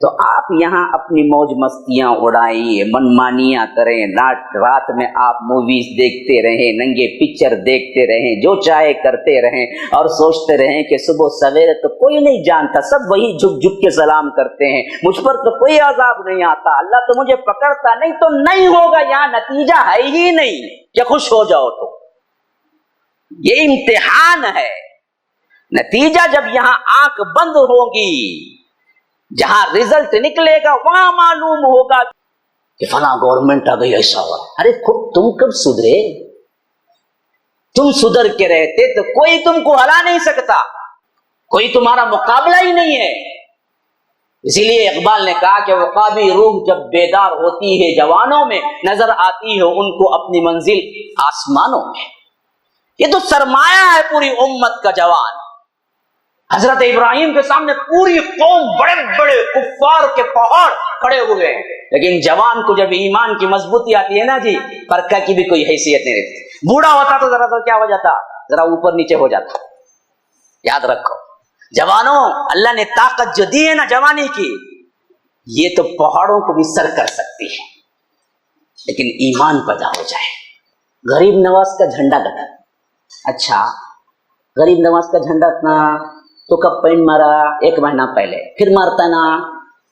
تو آپ یہاں اپنی موج مستیاں اڑائیے، منمانیاں کریں، رات میں آپ موویز دیکھتے رہیں، ننگے پکچر دیکھتے رہیں، جو چاہے کرتے رہیں اور سوچتے رہیں کہ صبح سویرے تو کوئی نہیں جانتا، سب وہی جھک جھک کے سلام کرتے ہیں، مجھ پر تو کوئی عذاب نہیں آتا، اللہ تو مجھے پکڑتا نہیں تو نہیں ہوگا، یہاں نتیجہ ہے ہی نہیں کہ خوش ہو جاؤ تو یہ امتحان ہے۔ نتیجہ جب یہاں آنکھ بند ہوگی، جہاں رزلٹ نکلے گا وہاں معلوم ہوگا کہ فلاں گورنمنٹ آ گئی، ایسا ہوا۔ ارے خود تم کب سدھرے؟ تم سدھر کے رہتے تو کوئی تم کو ہلا نہیں سکتا، کوئی تمہارا مقابلہ ہی نہیں ہے۔ اسی لیے اقبال نے کہا کہ وقابی روح جب بیدار ہوتی ہے جوانوں میں، نظر آتی ہے ان کو اپنی منزل آسمانوں میں۔ یہ تو سرمایہ ہے پوری امت کا جوان۔ حضرت ابراہیم کے سامنے پوری قوم بڑے بڑے کفار کے پہاڑ کھڑے ہوئے ہیں، لیکن جوان کو جب ایمان کی مضبوطی آتی ہے نا جی، پرکھا کی بھی کوئی حیثیت نہیں رہتی۔ بوڑھا ہوتا تو ذرا تو کیا ہو جاتا، ذرا اوپر نیچے ہو جاتا۔ یاد رکھو جوانوں، اللہ نے طاقت جو دی ہے نا جوانی کی، یہ تو پہاڑوں کو بھی سر کر سکتی ہے، لیکن ایمان پیدا ہو جائے۔ غریب نواز کا جھنڈا گدا، اچھا غریب نواز کا جھنڈا اتنا تو کب پینٹ مارا؟ 1 مہینہ پہلے، پھر مارتا نا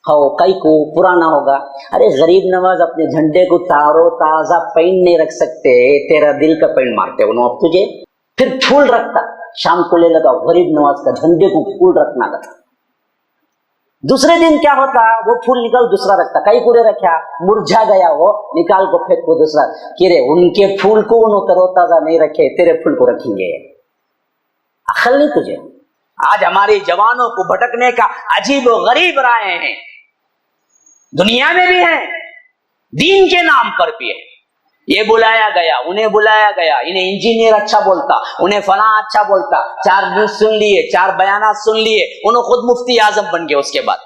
ہو کئی کو پرانا ہوگا۔ ارے غریب نواز اپنے جھنڈے کو تارو تازہ پینٹ نہیں رکھ سکتے، تیرا دل کا پینٹ مارتے انہوں اب تجھے۔ پھر پھول رکھتا، شام کو لے لگا غریب نواز کا جھنڈے کو پھول رکھنا تھا۔ دوسرے دن کیا ہوتا، وہ پھول نکال دوسرا رکھتا، کئی کوڑے رکھا، مرجھا گیا وہ، نکال کو پھینک کو دوسرا، کہ رے ان کے پھول کو انہوں ترو تازہ نہیں رکھے، تیرے پھول کو رکھیں گے۔ عقل نہیں تجھے؟ آج ہمارے جوانوں کو بھٹکنے کا عجیب و غریب رائے ہیں، دنیا میں بھی ہیں، دین کے نام پر بھی ہے۔ یہ بلایا گیا، انہیں بلایا گیا، انہیں انجینئر اچھا بولتا، انہیں فلاں اچھا بولتا، 4 نیوز سن لیے، 4 بیانات سن لیے، انہوں خود مفتی اعظم بن گئے۔ اس کے بعد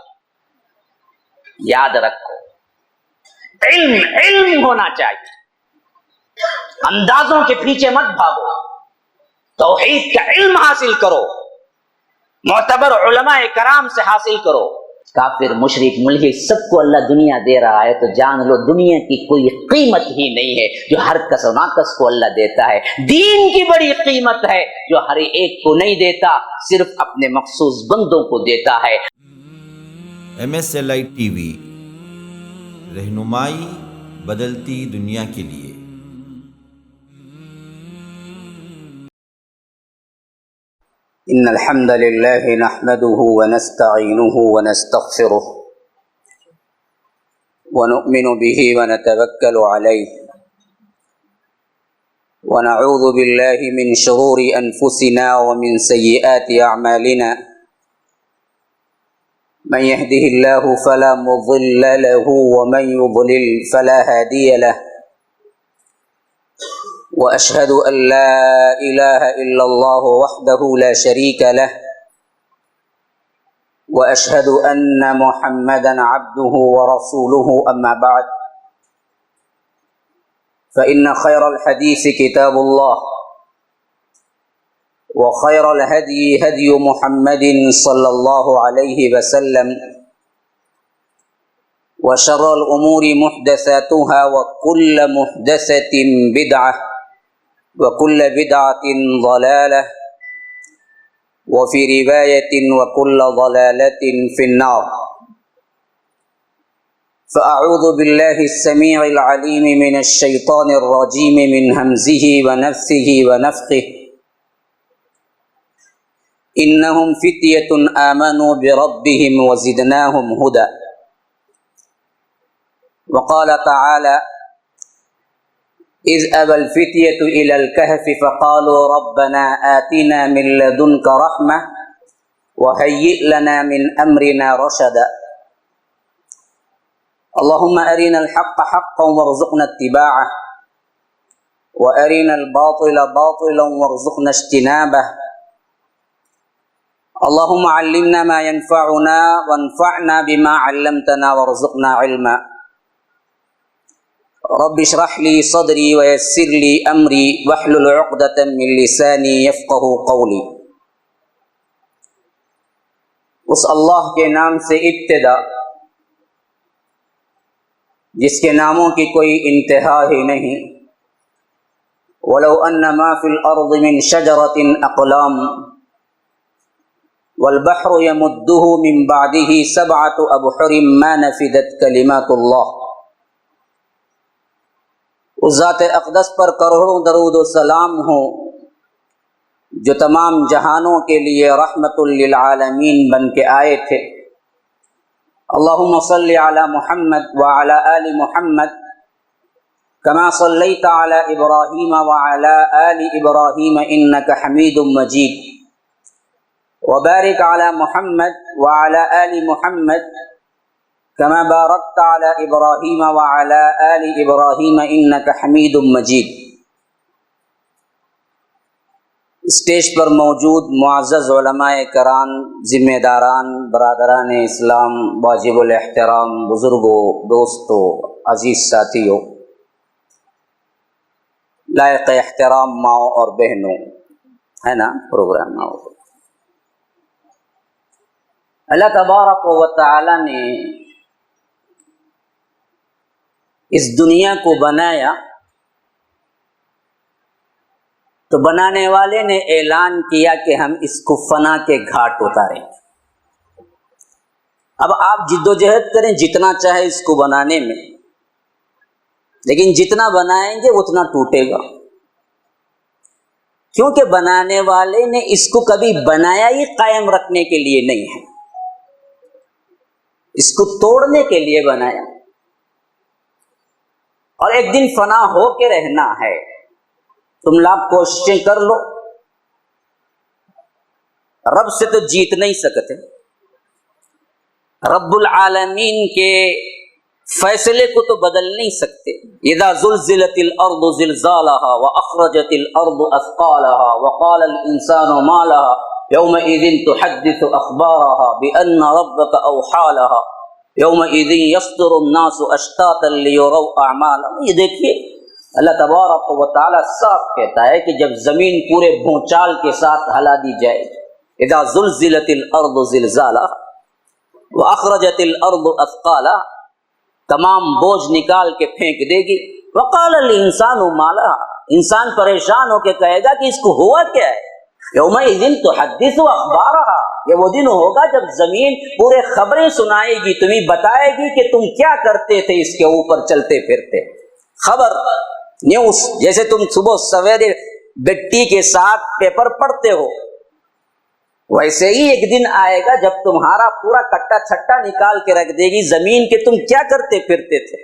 یاد رکھو علم ہونا چاہیے، اندازوں کے پیچھے مت بھاگو، توحید کا علم حاصل کرو، معتبر علماء کرام سے حاصل کرو۔ کافر مشرک ملحد سب کو اللہ دنیا دے رہا ہے تو جان لو دنیا کی کوئی قیمت ہی نہیں ہے جو ہر کس و ناقص کو اللہ دیتا ہے۔ دین کی بڑی قیمت ہے جو ہر ایک کو نہیں دیتا، صرف اپنے مخصوص بندوں کو دیتا ہے۔ MSLI TV، رہنمائی بدلتی دنیا کے لیے۔ ان الحمد لله نحمده ونستعينه ونستغفره ونؤمن به ونتوكل عليه ونعوذ بالله من شرور انفسنا ومن سيئات اعمالنا، من يهده الله فلا مضل له ومن يضلل فلا هادي له، وأشهد أن لا إله إلا الله وحده لا شريك له، وأشهد أن محمدا عبده ورسوله، أما بعد، فإن خير الحديث كتاب الله، وخير الهدي هدي محمد صلى الله عليه وسلم، وشر الأمور محدثاتها، وكل محدثة بدعة، وكل بدعة ضلالة، وفي رواية وكل ضلالة في النار۔ فأعوذ بالله السميع العليم من الشيطان الرجيم من همزه ونفثه ونفخه، إنهم فتية آمنوا بربهم وزدناهم هدى۔ وقال تعالى: إذ أبى الفتية إلى الكهف فقالوا ربنا آتنا من لدنك رحمة وهيئ لنا من أمرنا رشدا۔ اللهم أرنا الحق حقا وارزقنا اتباعه، وأرنا الباطل باطلا وارزقنا اجتنابه۔ اللهم علمنا ما ينفعنا وانفعنا بما علمتنا وارزقنا علما۔ رب اشرح لي صدري ويسر لي امري واحلل عقدة من لساني يفقهوا قولي۔ اس اللہ کے نام سے ابتدا جس کے ناموں کی کوئی انتہا ہی نہیں. وَلَوْ أَنَّ مَا فِي الْأَرْضِ مِنْ شَجَرَةٍ أَقْلَامٌ وَالْبَحْرُ يَمُدُّهُ مِنْ بَعْدِهِ سَبْعَةُ أَبْحُرٍ مَا نَفِدَتْ كَلِمَاتُ اللَّهِ. اس ذات اقدس پر کروڑوں درود و سلام ہو جو تمام جہانوں کے لیے رحمت للعالمین بن کے آئے تھے. اللہم صلی علی محمد وعلی آل محمد کما صلیت علی ابراہیم وعلی آل ابراہیم انک حمید مجید. وبارک علی محمد وعلی آل محمد کما بارکت علی ابراہیم وعلی آل ابراہیم انک حمید مجید. اسٹیج پر موجود معزز علماء کرام، ذمہ داران، برادران اسلام، واجب الاحترام بزرگوں، دوستوں، عزیز ساتھیوں، لائق احترام ماؤں اور بہنوں، ہے نا پروگرام ماؤں. اللہ تبارک و تعالی نے اس دنیا کو بنایا تو بنانے والے نے اعلان کیا کہ ہم اس کو فنا کے گھاٹ اتاریں گے. اب آپ جد و جہد کریں جتنا چاہے اس کو بنانے میں، لیکن جتنا بنائیں گے اتنا ٹوٹے گا، کیونکہ بنانے والے نے اس کو کبھی بنایا ہی قائم رکھنے کے لیے نہیں ہے، اس کو توڑنے کے لیے بنایا. اور ایک دن فنا ہو کے رہنا ہے. تم لاکھ کوششیں کر لو، رب سے تو جیت نہیں سکتے. رب العالمین کے فیصلے کو تو بدل نہیں سکتے. اذا زلزلت الارض زلزالها واخرجت الارض اثقالها وقال الانسان ما لها يومئذ تحدث اخبارها بان ربك اوحى لها يومئذ يصدر الناس اشتاتا ليروا اعمالهم. یہ دیکھیے اللہ تبارک و تعالی صاف کہتا ہے کہ جب زمین پورے بھونچال کے ساتھ ہلا دی جائے، اذا زلزلت الارض زلزالها واخرجت الارض اثقالها، تمام بوجھ نکال کے پھینک دے گی. وقال الانسان ما لها، انسان پریشان ہو کے کہے گا کہ اس کو ہوا کیا ہے. یومئذ تحدث اخبارها، یہ وہ دن ہوگا جب زمین پورے خبریں سنائے گی، تمہیں بتائے گی کہ تم کیا کرتے تھے اس کے اوپر چلتے پھرتے. خبر، نیوز، جیسے تم صبح سویرے بٹی کے ساتھ پیپر پڑھتے ہو، ویسے ہی ایک دن آئے گا جب تمہارا پورا کٹا چھٹا نکال کے رکھ دے گی زمین کہ تم کیا کرتے پھرتے تھے.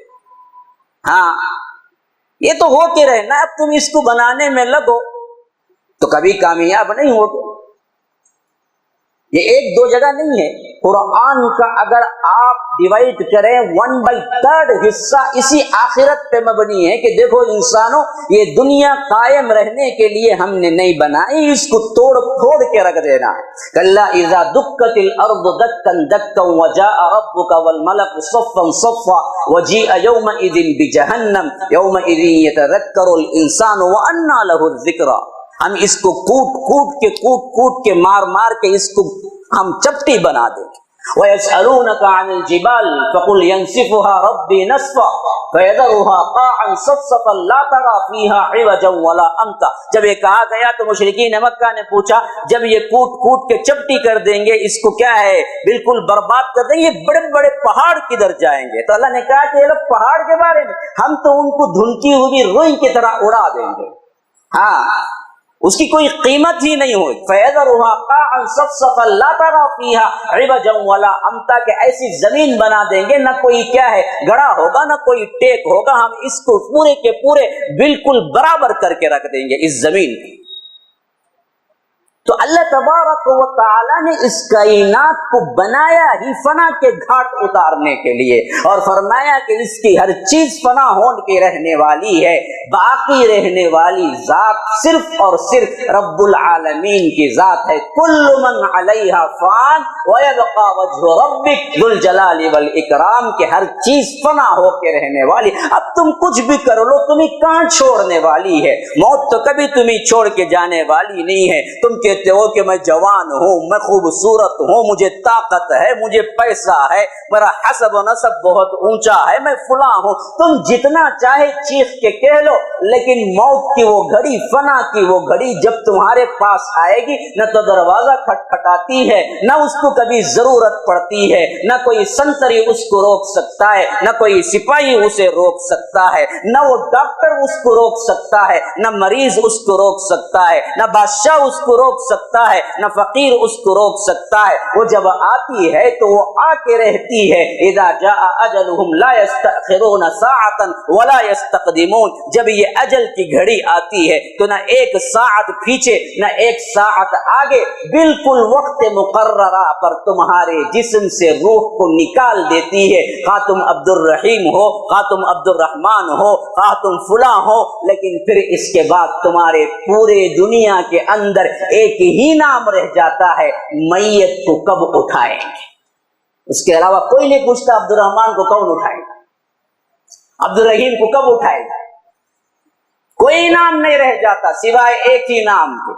ہاں یہ تو ہو کے رہنا، اب تم اس کو بنانے میں لگو تو کبھی کامیاب نہیں ہوگے. یہ ایک دو جگہ نہیں ہے. قرآن کا اگر آپ ڈیوائڈ کریں 1/3 حصہ اسی آخرت پہ مبنی ہے کہ دیکھو انسانوں، یہ دنیا قائم رہنے کے لیے ہم نے نہیں بنائی، اس کو توڑ پھوڑ کے رکھ دینا ہے. کلا اذا دکت الارض دکا دکا وجاء ربک والملک صفا صفا وجیء یومئذ بجہنم یومئذ یتذکر الانسان وانى له الذکری. ہم اس کو کوٹ کے مار کے اس کو ہم چپٹی بنا دیں گے. وَيَسْأَلُونَكَ عَنِ الْجِبَالِ فَقُلْ يَنْسِفُهَا رَبِّي نَسْفًا فَيَذَرُهَا قَاعًا صَفْصَفًا لَا تَرَىٰ فِيهَا عِوَجًا وَلَا أَمْتًا. جب یہ کہا گیا تو مشرکین مکہ نے پوچھا، جب یہ کوٹ کے چپٹی کر دیں گے، اس کو کیا ہے بالکل برباد کر دیں گے، بڑے بڑے پہاڑ کدھر جائیں گے؟ تو اللہ نے کہا کہ یہ لوگ پہاڑ کے بارے میں، ہم تو ان کو دھنکی ہوئی روئی کی طرح اڑا دیں گے. ہاں اس کی کوئی قیمت ہی نہیں ہوئی. فَيَذَرُهَا قَاعًا صَفْصَفًا لَا تَرَىٰ فِيهَا عِوَجًا وَلَا أَمْتًا، کہ ایسی زمین بنا دیں گے نہ کوئی کیا ہے گڑا ہوگا نہ کوئی ٹیک ہوگا، ہم اس کو پورے کے پورے بالکل برابر کر کے رکھ دیں گے اس زمین کی. تو اللہ تبارک و تعالی نے اس کائنات کو بنایا ہی فنا کے گھاٹ اتارنے کے لیے، اور فرمایا کہ اس کی ہر چیز فنا ہون کے رہنے والی ہے. باقی رہنے والی ذات صرف اور صرف رب العالمین کی ذات ہے. کل من علیہا فان ویبقى وجہ ربک ذو الجلال والاکرام، کہ ہر چیز فنا ہو کے رہنے والی. اب تم کچھ بھی کر لو، تمہیں کہاں چھوڑنے والی ہے؟ موت تو کبھی تمہیں چھوڑ کے جانے والی نہیں ہے. تم کے کہتے ہو کہ میں جوان ہوں، میں خوبصورت ہوں، مجھے طاقت ہے، مجھے پیسہ ہے، میرا حسب و نسب بہت اونچا ہے، میں فلاں ہوں، تم جتنا چاہے چیخ کے کہہ لو، لیکن موت کی وہ گھڑی، فنا کی وہ گھڑی جب تمہارے پاس آئے گی، نہ تو دروازہ کھٹکھٹاتی ہے، نہ اس کو کبھی ضرورت پڑتی ہے، نہ کوئی سنتری اس کو روک سکتا ہے، نہ کوئی سپاہی اسے روک سکتا ہے، نہ وہ ڈاکٹر اس کو روک سکتا ہے، نہ مریض اس کو روک سکتا ہے، نہ بادشاہ اس کو روک سکتا ہے، نہ فقیر اس کو روک سکتا ہے۔ وہ جب آتی ہے تو وہ آ کے رہتی ہے۔ اذا جاء اجلهم لا يستأخرون ساعة ولا يستقدمون، جب یہ اجل کی گھڑی آتی ہے تو نہ ایک ساعت پیچھے نہ ایک ساعت آگے، بالکل وقت مقررہ پر تمہارے جسم سے روح کو نکال دیتی ہے، خواہ تم عبد الرحیم ہو، خواہ تم عبد الرحمن ہو، خواہ تم فلاں ہو، لیکن پھر اس کے بعد تمہارے پورے دنیا کے اندر ایک ہی نام رہ جاتا ہے، میت کو کب اٹھائیں گے؟ اس کے علاوہ کوئی نہیں پوچھتا عبد الرحمن کو کون اٹھائے گا، عبد الرحیم کو کب اٹھائے گا، کوئی نام نہیں رہ جاتا سوائے ایک ہی نام کے،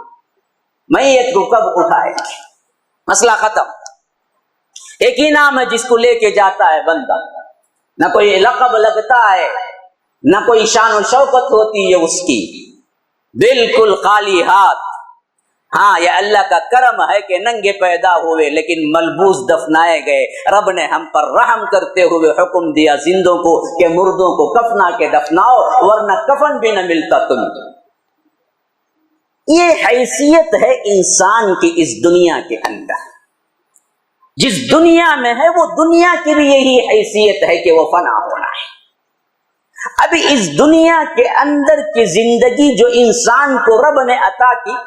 میت کو کب اٹھائے گا؟ مسئلہ ختم۔ ایک ہی نام ہے جس کو لے کے جاتا ہے بندہ، نہ کوئی لقب لگتا ہے، نہ کوئی شان و شوکت ہوتی ہے اس کی، بالکل خالی ہاتھ۔ ہاں یہ اللہ کا کرم ہے کہ ننگے پیدا ہوئے لیکن ملبوس دفنائے گئے۔ رب نے ہم پر رحم کرتے ہوئے حکم دیا زندوں کو کہ مردوں کو کفنا کے دفناؤ، ورنہ کفن بھی نہ ملتا تم کو۔ یہ حیثیت ہے انسان کی اس دنیا کے اندر، جس دنیا میں ہے وہ دنیا کی بھی یہی حیثیت ہے کہ وہ فنا ہونا ہے۔ ابھی اس دنیا کے اندر کی زندگی جو انسان کو رب نے عطا کی،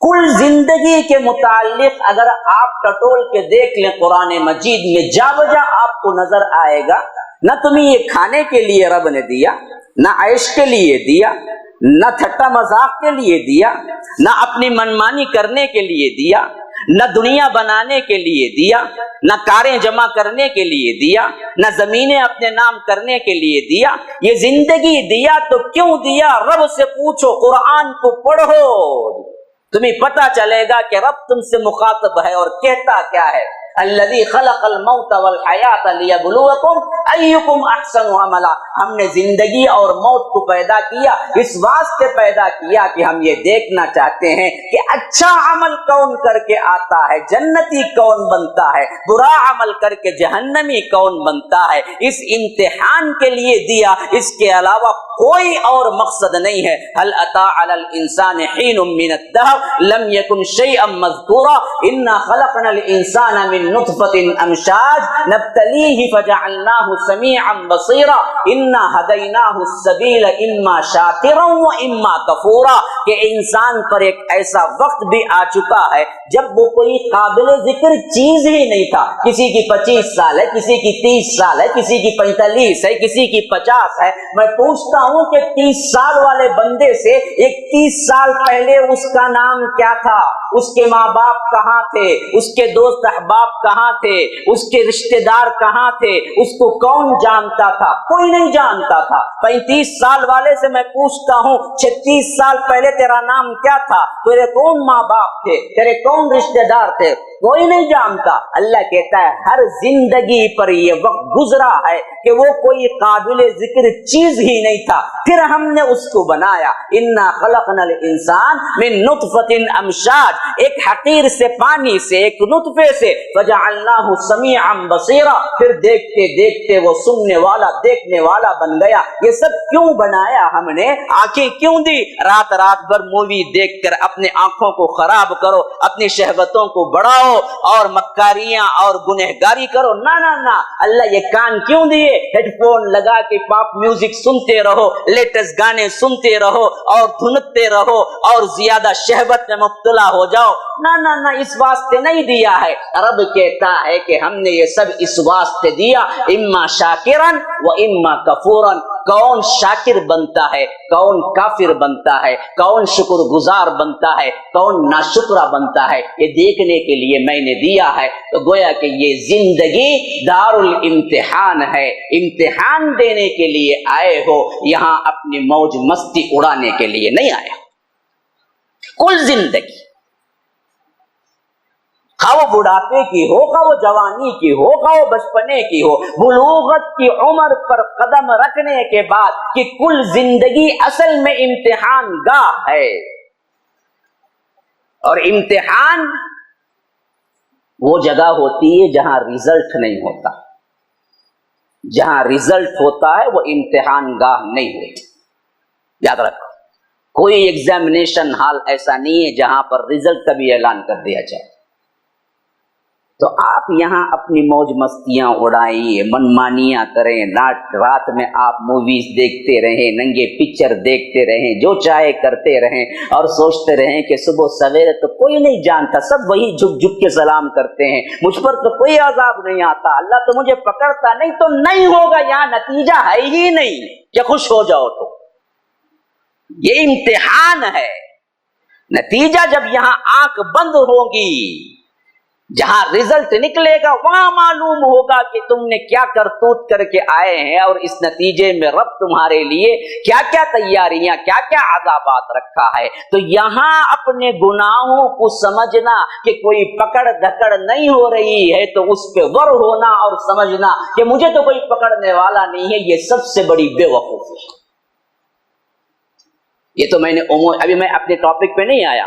کل زندگی کے متعلق اگر آپ ٹٹول کے دیکھ لیں قرآن مجید میں جا بجا آپ کو نظر آئے گا، نہ تمہیں یہ کھانے کے لیے رب نے دیا، نہ عیش کے لیے دیا، نہ ٹھٹا مذاق کے لیے دیا، نہ اپنی منمانی کرنے کے لیے دیا، نہ دنیا بنانے کے لیے دیا، نہ کاریں جمع کرنے کے لیے دیا، نہ زمینیں اپنے نام کرنے کے لیے دیا۔ یہ زندگی دیا تو کیوں دیا؟ رب سے پوچھو، قرآن کو پڑھو، تمہیں پتہ چلے گا کہ رب تم سے مخاطب ہے اور کہتا کیا ہے۔ الذی خلق الموت والحیات لیبلوکم ایکم احسن عملا، ہم نے زندگی اور موت کو پیدا کیا، اس واسطے پیدا کیا کہ ہم یہ دیکھنا چاہتے ہیں کہ اچھا عمل کون کر کے آتا ہے، جنتی کون بنتا ہے، برا عمل کر کے جہنمی کون بنتا ہے۔ اس امتحان کے لیے دیا، اس کے علاوہ کوئی اور مقصد نہیں ہے۔ هل اتى على الانسان حين من الدهر لم يكن شيئا مذكورا انا خلقنا الانسان من نطفة امشاج نبتليه فجعلناه سميعا بصيرا انا هديناه السبيل اما شاكرا واما كفورا، کہ انسان پر ایک ایسا وقت بھی آ چکا ہے جب وہ کوئی قابل ذکر چیز ہی نہیں تھا۔ کسی کی 25 سال ہے، کسی کی 30 سال ہے، کسی کی 45 ہے، کسی کی 50 ہے۔ میں پوچھتا ہوں کہ 30 سال والے بندے سے ایک 30 سال پہلے اس کا نام کیا تھا، اس کے ماں باپ کہاں تھے، اس کے دوست احباب کہاں تھے، اس کے رشتہ دار کہاں تھے، اس کو کون جانتا تھا؟ کوئی نہیں جانتا تھا۔ 35 سال والے سے میں پوچھتا ہوں 36 سال پہلے تیرا نام کیا تھا، تیرے کون ماں باپ تھے، تیرے کون رشتہ دار تھے، کوئی نہیں جانتا۔ اللہ کہتا ہے ہر زندگی پر یہ وقت گزرا ہے کہ وہ کوئی قابل ذکر چیز ہی نہیں تھا، پھر ہم نے اس کو بنایا۔ انا خلقنا الانسان من نطفة امشاج، ایک حقیر سے پانی سے، ایک نطفے سے، فجعلناه سمیعا بصیرا، پھر دیکھتے دیکھتے وہ سننے والا، دیکھنے والا بن گیا۔ یہ سب کیوں بنایا ہم نے؟ آنکھیں کیوں دی؟ رات رات بھر مووی دیکھ کر اپنے آنکھوں کو خراب کرو، اپنی شہوتوں کو بڑھاؤ اور مکاریاں اور گنہگاری کرو؟ نہ نہ نہ، اللہ یہ کان کیوں دیے؟ ہیڈ فون لگا کے پاپ میوزک سنتے رہو، لیٹسٹ گانے سنتے رہو اور دھنکتے رہو اور زیادہ شہوت میں مبتلا ہو جاؤ؟ نہ نہ نہ، اس واسطے نہیں دیا ہے۔ رب کہتا ہے کہ ہم نے یہ سب اس واسطے دیا، اما شاکرن و اما کفورن، کون شاکر بنتا ہے، کون کافر بنتا ہے، کون شکر گزار بنتا ہے، کون ناشکرہ بنتا ہے، یہ دیکھنے کے لیے میں نے دیا ہے۔ تو گویا کہ یہ زندگی دار الامتحان ہے، امتحان دینے کے لیے آئے ہو، یہاں اپنی موج مستی اڑانے کے لیے نہیں آئے ہو۔ کل زندگی خواہ وہ بڑھاپے کی ہو، خواہ وہ جوانی کی ہو، خواہ وہ بچپنے کی ہو، بلوغت کی عمر پر قدم رکھنے کے بعد کہ کل زندگی اصل میں امتحان گاہ ہے، اور امتحان وہ جگہ ہوتی ہے جہاں رزلٹ نہیں ہوتا، جہاں رزلٹ ہوتا ہے وہ امتحان گاہ نہیں ہوتی۔ یاد رکھو، کوئی ایگزامینیشن ہال ایسا نہیں ہے جہاں پر رزلٹ کا بھی اعلان کر دیا جائے۔ تو آپ یہاں اپنی موج مستیاں اڑائیے، منمانیاں کریں، رات میں آپ موویز دیکھتے رہیں، ننگے پکچر دیکھتے رہیں، جو چاہے کرتے رہیں، اور سوچتے رہیں کہ صبح سویرے تو کوئی نہیں جانتا، سب وہی جھک جھک کے سلام کرتے ہیں، مجھ پر تو کوئی عذاب نہیں آتا، اللہ تو مجھے پکڑتا نہیں، تو نہیں ہوگا، یہاں نتیجہ ہے ہی نہیں کہ خوش ہو جاؤ، تو یہ امتحان ہے۔ نتیجہ جب یہاں آنکھ بند ہوگی، جہاں رزلٹ نکلے گا، وہاں معلوم ہوگا کہ تم نے کیا کرتوت کر کے آئے ہیں، اور اس نتیجے میں رب تمہارے لیے کیا کیا تیاریاں، کیا کیا عذابات رکھا ہے۔ تو یہاں اپنے گناہوں کو سمجھنا کہ کوئی پکڑ دھکڑ نہیں ہو رہی ہے، تو اس پہ غر ہونا اور سمجھنا کہ مجھے تو کوئی پکڑنے والا نہیں ہے، یہ سب سے بڑی بے وقوفی ہے۔ یہ تو میں نے ابھی میں اپنے ٹاپک پہ نہیں آیا،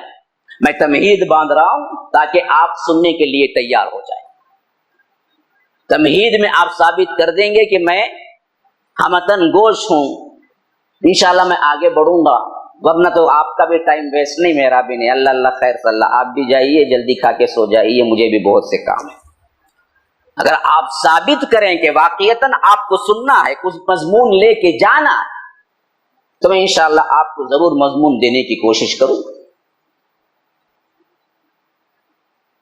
میں تمہید باندھ رہا ہوں تاکہ آپ سننے کے لیے تیار ہو جائیں۔ تمہید میں آپ ثابت کر دیں گے کہ میں ہمتن گوش ہوں، انشاءاللہ میں آگے بڑھوں گا، ورنہ تو آپ کا بھی ٹائم ویسٹ نہیں، میرا بھی نہیں۔ اللہ اللہ خیر صلی اللہ، آپ بھی جائیے، جلدی کھا کے سو جائیے، مجھے بھی بہت سے کام ہے۔ اگر آپ ثابت کریں کہ واقعتاً آپ کو سننا ہے، کچھ مضمون لے کے جانا ہے، تو میں انشاءاللہ آپ کو ضرور مضمون دینے کی کوشش کروں۔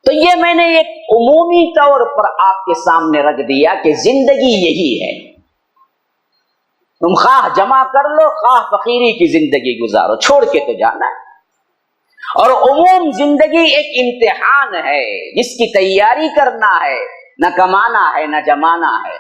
تو یہ میں نے ایک عمومی طور پر آپ کے سامنے رکھ دیا کہ زندگی یہی ہے، تم خواہ جمع کر لو، خواہ فقیری کی زندگی گزارو، چھوڑ کے تو جانا ہے۔ اور عموم زندگی ایک امتحان ہے جس کی تیاری کرنا ہے، نہ کمانا ہے، نہ جمانا ہے،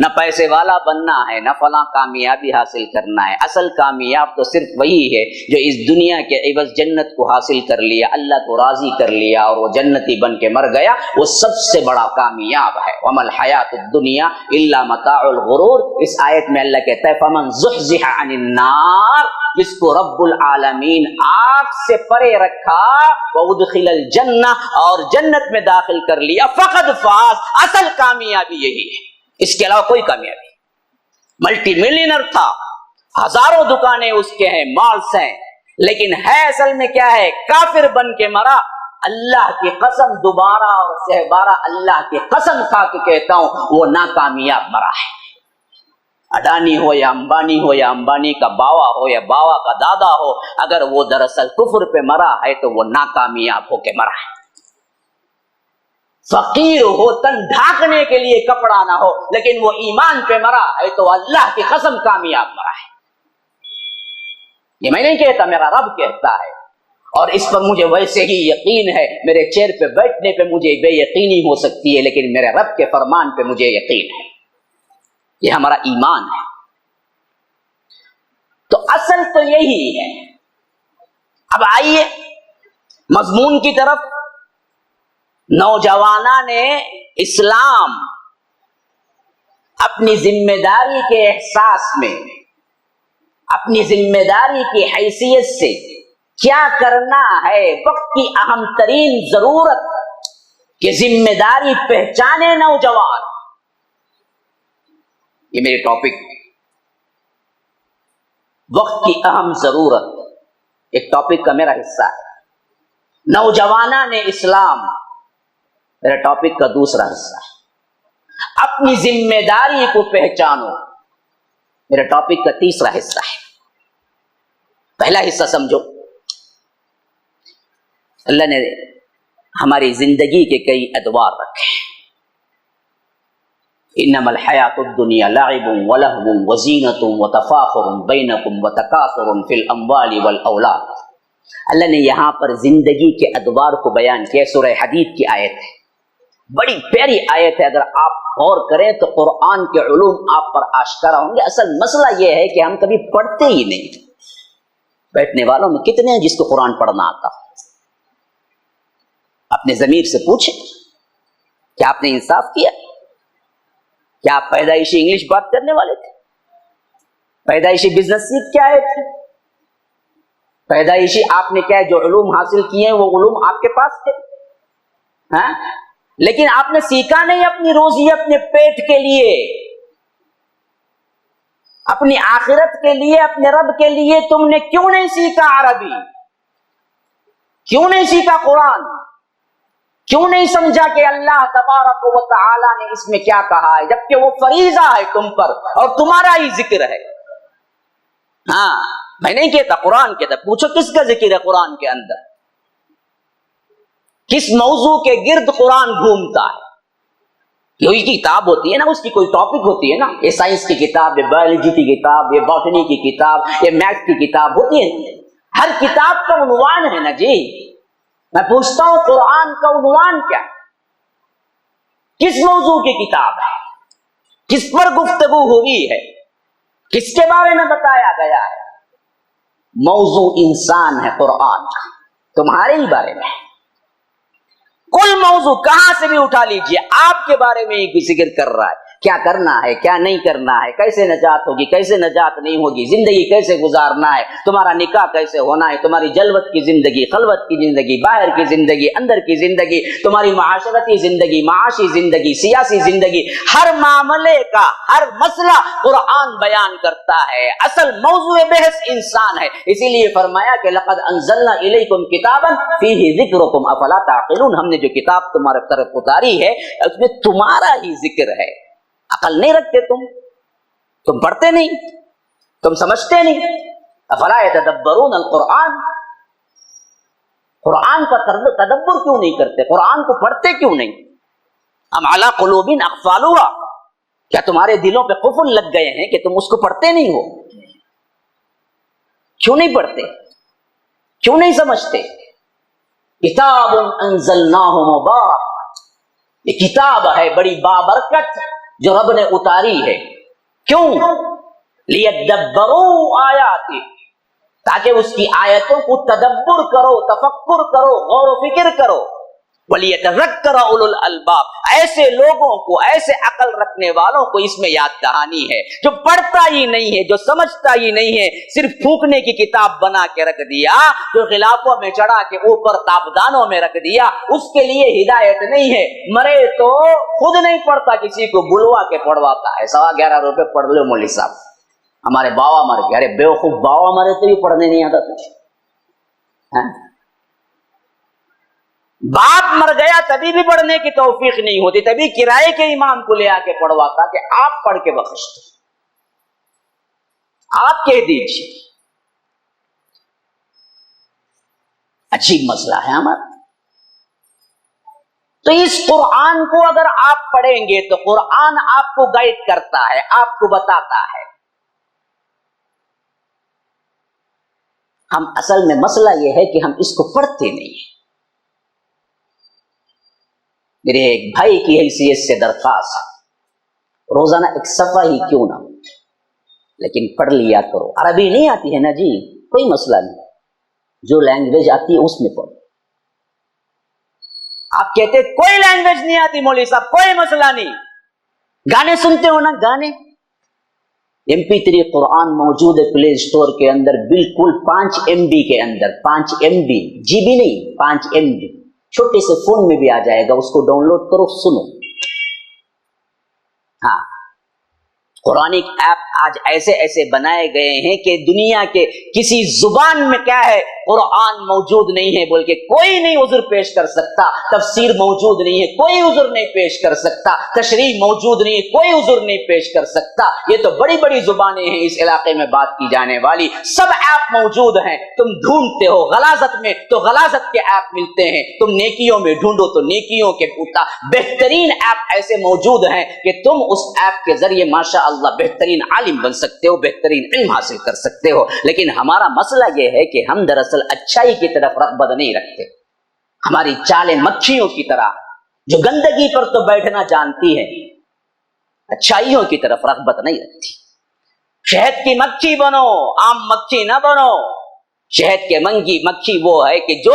نہ پیسے والا بننا ہے، نہ فلاں کامیابی حاصل کرنا ہے۔ اصل کامیاب تو صرف وہی ہے جو اس دنیا کے عوض جنت کو حاصل کر لیا، اللہ کو راضی کر لیا اور وہ جنتی بن کے مر گیا، وہ سب سے بڑا کامیاب ہے۔ وَمَا الْحَيَاةُ الدُّنْيَا إِلَّا مَتَاعُ الْغُرُورِ، اس آیت میں اللہ کہتا ہے فَمَنْ زُحْزِحَ عَنِ النَّارِ، جس کو رب العالمین آگ سے پرے رکھا، وَأُدْخِلَ الْجَنَّةَ، اور جنت میں داخل کر لیا، فَقَدْ فَازَ، اصل کامیابی یہی ہے، اس کے علاوہ کوئی کامیابی۔ ملٹی ملینر تھا، ہزاروں دکانیں اس کے ہیں، مالس ہیں، لیکن ہے اصل میں کیا ہے؟ کافر بن کے مرا۔ اللہ کی قسم، دوبارہ اور سہبارہ اللہ کی قسم کھا کے کہتا ہوں، وہ ناکامیاب مرا ہے۔ اڈانی ہو یا امبانی ہو، یا امبانی کا باوا ہو یا باوا کا دادا ہو، اگر وہ دراصل کفر پہ مرا ہے تو وہ ناکامیاب ہو کے مرا ہے۔ فقیر ہو، تن ڈھانکنے کے لیے کپڑا نہ ہو، لیکن وہ ایمان پہ مرا ہے تو اللہ کی قسم کامیاب مرا ہے۔ یہ میں نہیں کہتا، میرا رب کہتا ہے، اور اس پر مجھے ویسے ہی یقین ہے۔ میرے چیئر پہ بیٹھنے پہ مجھے بے یقینی ہو سکتی ہے، لیکن میرے رب کے فرمان پہ مجھے یقین ہے۔ یہ ہمارا ایمان ہے۔ تو اصل تو یہی ہے۔ اب آئیے مضمون کی طرف۔ نوجوانان اسلام اپنی ذمہ داری کے احساس میں، اپنی ذمہ داری کی حیثیت سے کیا کرنا ہے، وقت کی اہم ترین ضرورت کہ ذمہ داری پہچانے نوجوان۔ یہ میرے ٹاپک، وقت کی اہم ضرورت، ایک ٹاپک کا میرا حصہ ہے۔ نوجوانان اسلام میرا ٹاپک کا دوسرا حصہ ہے۔ اپنی ذمہ داری کو پہچانو، میرا ٹاپک کا تیسرا حصہ ہے۔ پہلا حصہ سمجھو، اللہ نے ہماری زندگی کے کئی ادوار رکھے۔ انما الحیاۃ الدنیا لعب ولہو وزینۃ وتفاخر بینکم وتکاثر فی الاموال والاولاد۔ اللہ نے یہاں پر زندگی کے ادوار کو بیان کیا۔ سورہ حدید کی آیت ہے، بڑی پیاری آیت ہے۔ اگر آپ غور کریں تو قرآن کے علوم آپ پر آشکارا ہوں گے۔ اصل مسئلہ یہ ہے کہ ہم کبھی پڑھتے ہی نہیں۔ بیٹھنے والوں میں کتنے ہیں جس کو قرآن پڑھنا آتا؟ اپنے ضمیر سے پوچھیں، کیا آپ نے انصاف کیا؟ کیا آپ پیدائشی انگلش بات کرنے والے تھے؟ پیدائشی بزنس سیکھ کے آئے تھے؟ پیدائشی آپ نے کیا جو علوم حاصل کیے ہیں وہ علوم آپ کے پاس تھے؟ ہاں، لیکن آپ نے سیکھا نہیں اپنی روزی اپنے پیٹ کے لیے، اپنی آخرت کے لیے، اپنے رب کے لیے تم نے کیوں نہیں سیکھا عربی؟ کیوں نہیں سیکھا قرآن؟ کیوں نہیں سمجھا کہ اللہ تبارک و تعالی نے اس میں کیا کہا ہے، جبکہ وہ فریضہ ہے تم پر اور تمہارا ہی ذکر ہے؟ ہاں، میں نہیں کہتا، قرآن کہتا، پوچھو کس کا ذکر ہے قرآن کے اندر؟ کس موضوع کے گرد قرآن گھومتا ہے؟ کوئی کتاب ہوتی ہے نا، اس کی کوئی ٹاپک ہوتی ہے نا، یہ سائنس کی کتاب، یہ بایولوجی کی کتاب، یہ باٹنی کی کتاب، یہ میتھ کی کتاب ہوتی ہے، ہر کتاب کا عنوان ہے نا جی۔ میں پوچھتا ہوں قرآن کا عنوان کیا؟ کس موضوع کی کتاب ہے؟ کس پر گفتگو ہوئی ہے؟ کس کے بارے میں بتایا گیا ہے؟ موضوع انسان ہے قرآن کا، تمہارے ہی بارے میں۔ کوئی موضوع کہاں سے بھی اٹھا لیجئے، آپ کے بارے میں ہی ذکر کر رہا ہے، کیا کرنا ہے، کیا نہیں کرنا ہے، کیسے نجات ہوگی، کیسے نجات نہیں ہوگی، زندگی کیسے گزارنا ہے، تمہارا نکاح کیسے ہونا ہے، تمہاری جلوت کی زندگی، خلوت کی زندگی، باہر کی زندگی، اندر کی زندگی، تمہاری معاشرتی زندگی، معاشی زندگی، سیاسی زندگی، ہر معاملے کا ہر مسئلہ قرآن بیان کرتا ہے۔ اصل موضوع بحث انسان ہے، اسی لیے فرمایا کہ لقد انزلنا الیکم کتابا فیہ ذکرکم افلا تعقلون، ہم نے جو کتاب تمہارے طرف اتاری ہے اس میں تمہارا ہی ذکر ہے۔ عقل نہیں رکھتے تم پڑھتے نہیں، تم سمجھتے نہیں۔ افلا یتدبرون القرآن، قرآن کا تدبر کیوں نہیں کرتے، قرآن کو پڑھتے کیوں نہیں؟ ام علی قلوب اقفالها، کیا تمہارے دلوں پہ قفل لگ گئے ہیں کہ تم اس کو پڑھتے نہیں ہو؟ کیوں نہیں پڑھتے، کیوں نہیں سمجھتے؟ کتاب انزلناہ مبارک، یہ کتاب ہے بڑی بابرکت جو رب نے اتاری ہے۔ کیوں؟ لیدبروا آیاتہ، تاکہ اس کی آیتوں کو تدبر کرو، تفکر کرو، غور و فکر کرو۔ وَلِيَتَذَكَّرَ أُولُو الْأَلْبَابِ، ایسے لوگوں کو، ایسے عقل رکھنے والوں کو اس میں یاد دہانی ہے۔ جو پڑھتا ہی نہیں ہے، جو سمجھتا ہی نہیں ہے، صرف پھونکنے کی کتاب بنا کے رکھ دیا، جو غلافوں میں چڑھا کے اوپر تابدانوں میں رکھ دیا، اس کے لیے ہدایت نہیں ہے۔ مرے تو خود نہیں پڑھتا، کسی کو بلوا کے پڑھواتا ہے، 11.25 روپے پڑھ لو مولوی صاحب، ہمارے باوا مر گئے۔ ارے بیوقوف باوا مرے تو بھی پڑھنے نہیں آتا تجھے؟ باپ مر گیا تبھی بھی پڑھنے کی توفیق نہیں ہوتی، تبھی کرائے کے امام کو لے آ کے پڑھواتا کہ آپ پڑھ کے بخش دو، آپ کہہ دیجیے۔ عجیب مسئلہ ہے ہمارا۔ تو اس قرآن کو اگر آپ پڑھیں گے تو قرآن آپ کو گائیڈ کرتا ہے، آپ کو بتاتا ہے۔ ہم اصل میں مسئلہ یہ ہے کہ ہم اس کو پڑھتے نہیں ہیں۔ میرے ایک بھائی کی حیثیت سے درخواست ہے، روزانہ ایک صفحہ ہی کیوں نہ، لیکن پڑھ لیا کرو۔ عربی نہیں آتی ہے نا جی، کوئی مسئلہ نہیں، جو لینگویج آتی ہے اس میں پڑھو۔ آپ کہتے کوئی لینگویج نہیں آتی مولوی صاحب، کوئی مسئلہ نہیں، گانے سنتے ہو نا، گانے MP3 قرآن موجود ہے پلے اسٹور کے اندر، بالکل 5 MB کے اندر، 5 MB، GB نہیں، 5 MB، چھوٹے سے فون میں بھی آ جائے گا، اس کو ڈاؤن لوڈ کرو، سنو۔ ہاں، قرآنک ایپ آج ایسے ایسے بنائے گئے ہیں کہ دنیا کے کسی زبان میں کیا ہے قرآن موجود نہیں ہے، بلکہ کوئی نہیں عذر پیش کر سکتا، تفسیر موجود نہیں ہے، کوئی عذر نہیں پیش کر سکتا، تشریح موجود نہیں ہے، کوئی عذر نہیں پیش کر سکتا۔ یہ تو بڑی بڑی زبانیں ہیں اس علاقے میں بات کی جانے والی، سب ایپ موجود ہیں۔ تم ڈھونڈتے ہو غلاظت میں تو غلاظت کے ایپ ملتے ہیں، تم نیکیوں میں ڈھونڈو تو نیکیوں کے بہترین ایپ ایسے موجود ہیں کہ تم اس ایپ کے ذریعے ماشاء اللہ بہترین عالم بن سکتے ہو، بہترین علم حاصل کر سکتے ہو۔ لیکن ہمارا مسئلہ یہ ہے کہ ہم دراصل اچھائی کی طرف رغبت نہیں رکھتے، ہماری چالیں مکھیوں کی طرح جو گندگی پر تو بیٹھنا جانتی ہیں، اچھائیوں کی طرف رغبت نہیں رکھتی۔ شہد کی مکھی بنو، عام مکھی نہ بنو۔ شہد کے منگی مکھی وہ ہے کہ جو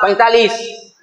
45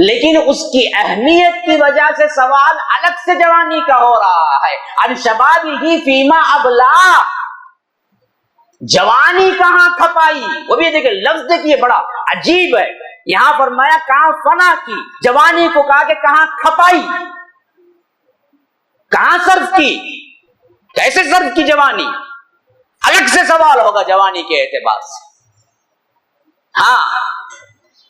لیکن اس کی اہمیت کی وجہ سے سوال الگ سے جوانی کا ہو رہا ہے. ان شبابہ فیما ابلا، جوانی کہاں کھپائی. وہ بھی دیکھیں لفظ دیکھیے بڑا عجیب ہے. یہاں فرمایا کہاں فنا کی، جوانی کو کہا کہ کہاں کھپائی، کہاں صرف کی، کیسے صرف کی جوانی. الگ سے سوال ہوگا جوانی کے اعتبار سے. ہاں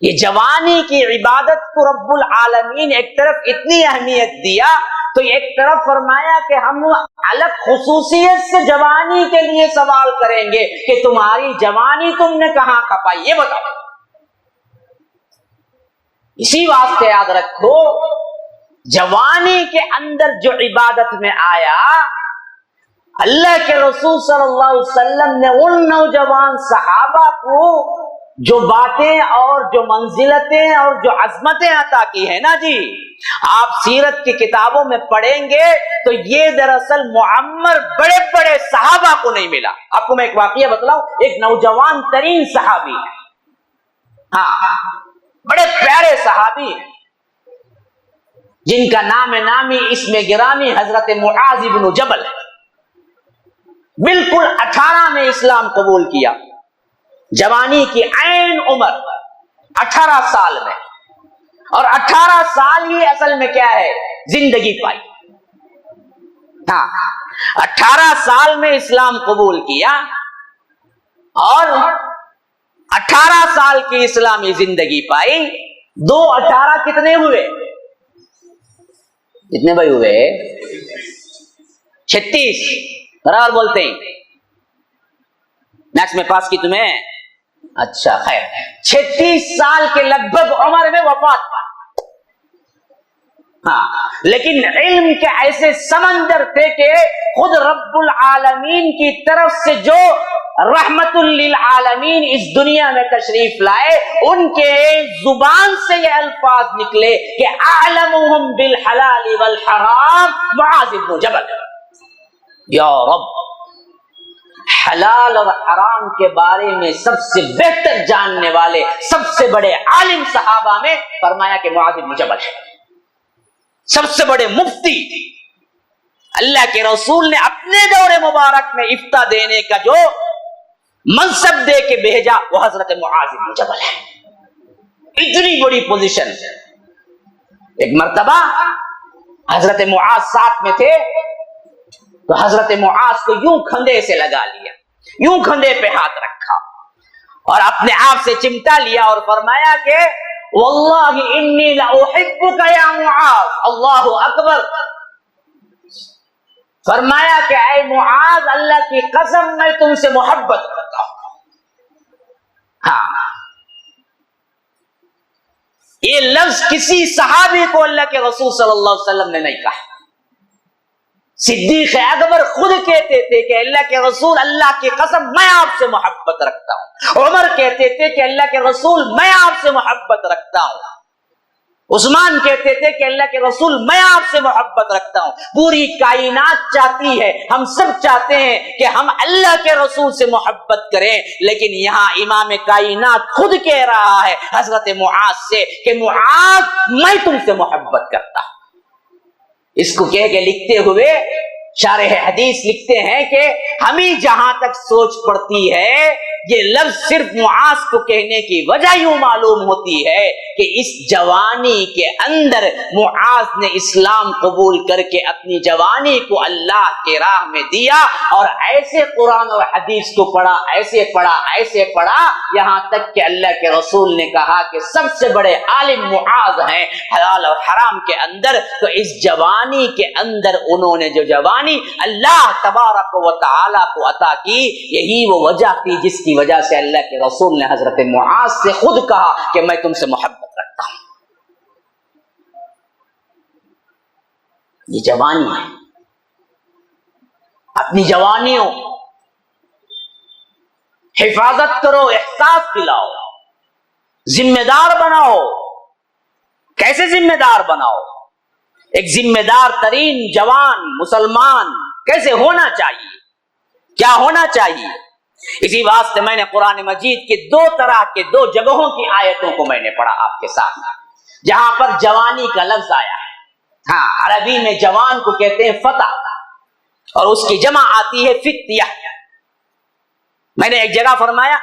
یہ جوانی کی عبادت کو رب العالمین ایک طرف اتنی اہمیت دیا تو ایک طرف فرمایا کہ ہم الگ خصوصیت سے جوانی کے لیے سوال کریں گے کہ تمہاری جوانی تم نے کہاں کھپائی، یہ بتاؤ. اسی واسطے یاد رکھو جوانی کے اندر جو عبادت میں آیا، اللہ کے رسول صلی اللہ علیہ وسلم نے ان نوجوان صحابہ کو جو باتیں اور جو منزلتیں اور جو عظمتیں عطا کی ہیں نا جی، آپ سیرت کی کتابوں میں پڑھیں گے تو یہ دراصل معمر بڑے بڑے صحابہ کو نہیں ملا. آپ کو میں ایک واقعہ بتلاؤں. ایک نوجوان ترین صحابی ہے، ہاں بڑے پیارے صحابی ہیں جن کا نام نامی اسم گرامی حضرت معاذ بن جبل ہے. بالکل 18 میں اسلام قبول کیا، جوانی کی عین عمر 18 سال میں، اور 18 سال ہی اصل میں کیا ہے زندگی پائی. ہاں 18 سال میں اسلام قبول کیا اور 18 سال کی اسلامی زندگی پائی. 2 18 کتنے ہوئے؟ کتنے بھائی ہوئے؟ 36. برابر بولتے ہیں. نیکسٹ میں پاس کی تمہیں. اچھا خیر، 36 سال کے لگ بھگ عمر میں وفات پائی. ہاں لیکن علم کے ایسے سمندر تھے کہ خود رب العالمین کی طرف سے جو رحمت للعالمین اس دنیا میں تشریف لائے، ان کے زبان سے یہ الفاظ نکلے کہ اعلمهم بالحلال والحرام معاذ بن جبل. یا رب، حلال اور حرام کے بارے میں سب سے بہتر جاننے والے سب سے بڑے عالم صحابہ میں فرمایا کہ معاذ بن جبل ہے. سب سے بڑے مفتی اللہ کے رسول نے اپنے دور مبارک میں افتاء دینے کا جو منصب دے کے بھیجا وہ حضرت معاذ بن جبل ہے. اتنی بڑی پوزیشن. ایک مرتبہ حضرت معاذ ساتھ میں تھے تو حضرت معاذ کو یوں کھندے سے لگا لیا، یوں کھندے پہ ہاتھ رکھا اور اپنے آپ سے چمٹا لیا اور فرمایا کہ واللہ انی لاحبک یا معاذ. اللہ اکبر. فرمایا کہ اے معاذ، اللہ کی قسم میں تم سے محبت کرتا ہوں. ہاں یہ لفظ کسی صحابی کو اللہ کے رسول صلی اللہ علیہ وسلم نے نہیں کہا. صدیق اکبر خود کہتے تھے کہ اللہ کے رسول اللہ کی قسم میں آپ سے محبت رکھتا ہوں. عمر کہتے تھے کہ اللہ کے رسول میں آپ سے محبت رکھتا ہوں. عثمان کہتے تھے کہ اللہ کے رسول میں آپ سے محبت رکھتا ہوں. پوری کائنات چاہتی ہے، ہم سب چاہتے ہیں کہ ہم اللہ کے رسول سے محبت کریں، لیکن یہاں امام کائنات خود کہہ رہا ہے حضرت معاذ سے کہ معاذ میں تم سے محبت کرتا ہوں. اس کو کہہ کے لکھتے ہوئے شارح حدیث لکھتے ہیں کہ ہمیں جہاں تک سوچ پڑتی ہے یہ لفظ صرف معاذ کو کہنے کی وجہ یوں معلوم ہوتی ہے کہ اس جوانی کے اندر معاذ نے اسلام قبول کر کے اپنی جوانی کو اللہ کے راہ میں دیا اور ایسے قرآن اور حدیث کو پڑھا، ایسے پڑھا یہاں تک کہ اللہ کے رسول نے کہا کہ سب سے بڑے عالم معاذ ہیں حلال اور حرام کے اندر. تو اس جوانی کے اندر انہوں نے جو جوانی اللہ تبارک و تعالی کو عطا کی، یہی وہ وجہ تھی جس کی وجہ سے اللہ کے رسول نے حضرت معاذ سے خود کہا کہ میں تم سے محبت رکھتا ہوں. یہ جوانی ہے. اپنی جوانیوں حفاظت کرو، احساس دلاؤ، ذمہ دار بناؤ. کیسے ذمہ دار بناؤ؟ ایک ذمہ دار ترین جوان مسلمان کیسے ہونا چاہیے، کیا ہونا چاہیے؟ اسی واسطے میں نے قرآن مجید کے 2 طرح کے 2 جگہوں کی آیتوں کو میں نے پڑھا آپ کے ساتھ. جہاں پر جوانی کا لفظ آیا ہے۔ ہاں، عربی میں جوان کو کہتے ہیں فتح، اور اس کی جمع آتی ہے فتیہ۔ میں نے ایک جگہ فرمایا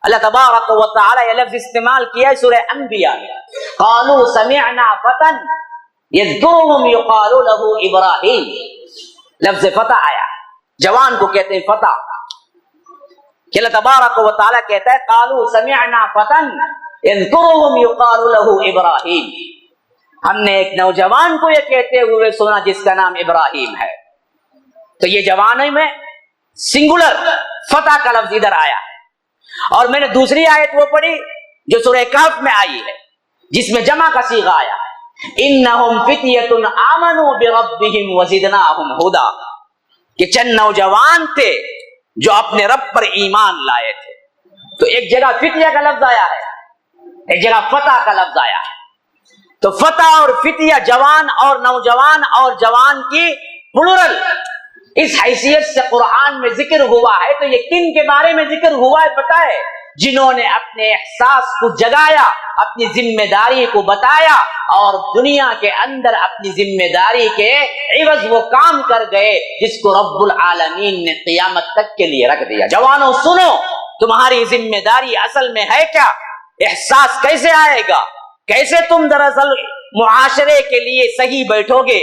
اللہ تبارک و تعالی یہ لفظ استعمال کیا ہے سورہ انبیاء میں، قالوا سمعنا فتى یذکرهم یقال له ابراہیم، لفظ فتح آیا، جوان کو کہتے ہیں فتح۔ کہ اللہ تبارک و تعالی کہتا ہے قالوا سمعنا فتى یذکرهم یقال له ابراہیم، ہم نے ایک نوجوان کو یہ کہتے ہوئے سنا جس کا نام ابراہیم ہے۔ تو یہ جوانی میں سنگولر فتح کا لفظ ادھر آیا ہے۔ اور میں نے دوسری آیت وہ پڑھی جو سورہ کہف میں آئی ہے جس میں جمع کا صیغہ آیا ہے، انہم فتیۃ آمنوا بربہم وزدناہم ھدا، کہ چند نوجوان تھے جو اپنے رب پر ایمان لائے تھے۔ تو ایک جگہ فتیہ کا لفظ آیا ہے، ایک جگہ فتح کا لفظ آیا ہے۔ تو فتح اور فتیہ جوان اور نوجوان اور جوان کی پلورل اس حیثیت سے قرآن میں ذکر ہوا ہے۔ تو یہ کن کے بارے میں ذکر ہوا ہے پتہ ہے؟ جنہوں نے اپنے احساس کو جگایا، اپنی ذمہ داری کو بتایا، اور دنیا کے اندر اپنی ذمہ داری کے عوض وہ کام کر گئے جس کو رب العالمین نے قیامت تک کے لیے رکھ دیا۔ جوانوں سنو، تمہاری ذمہ داری اصل میں ہے کیا؟ احساس کیسے آئے گا؟ کیسے تم دراصل معاشرے کے لیے صحیح بیٹھو گے،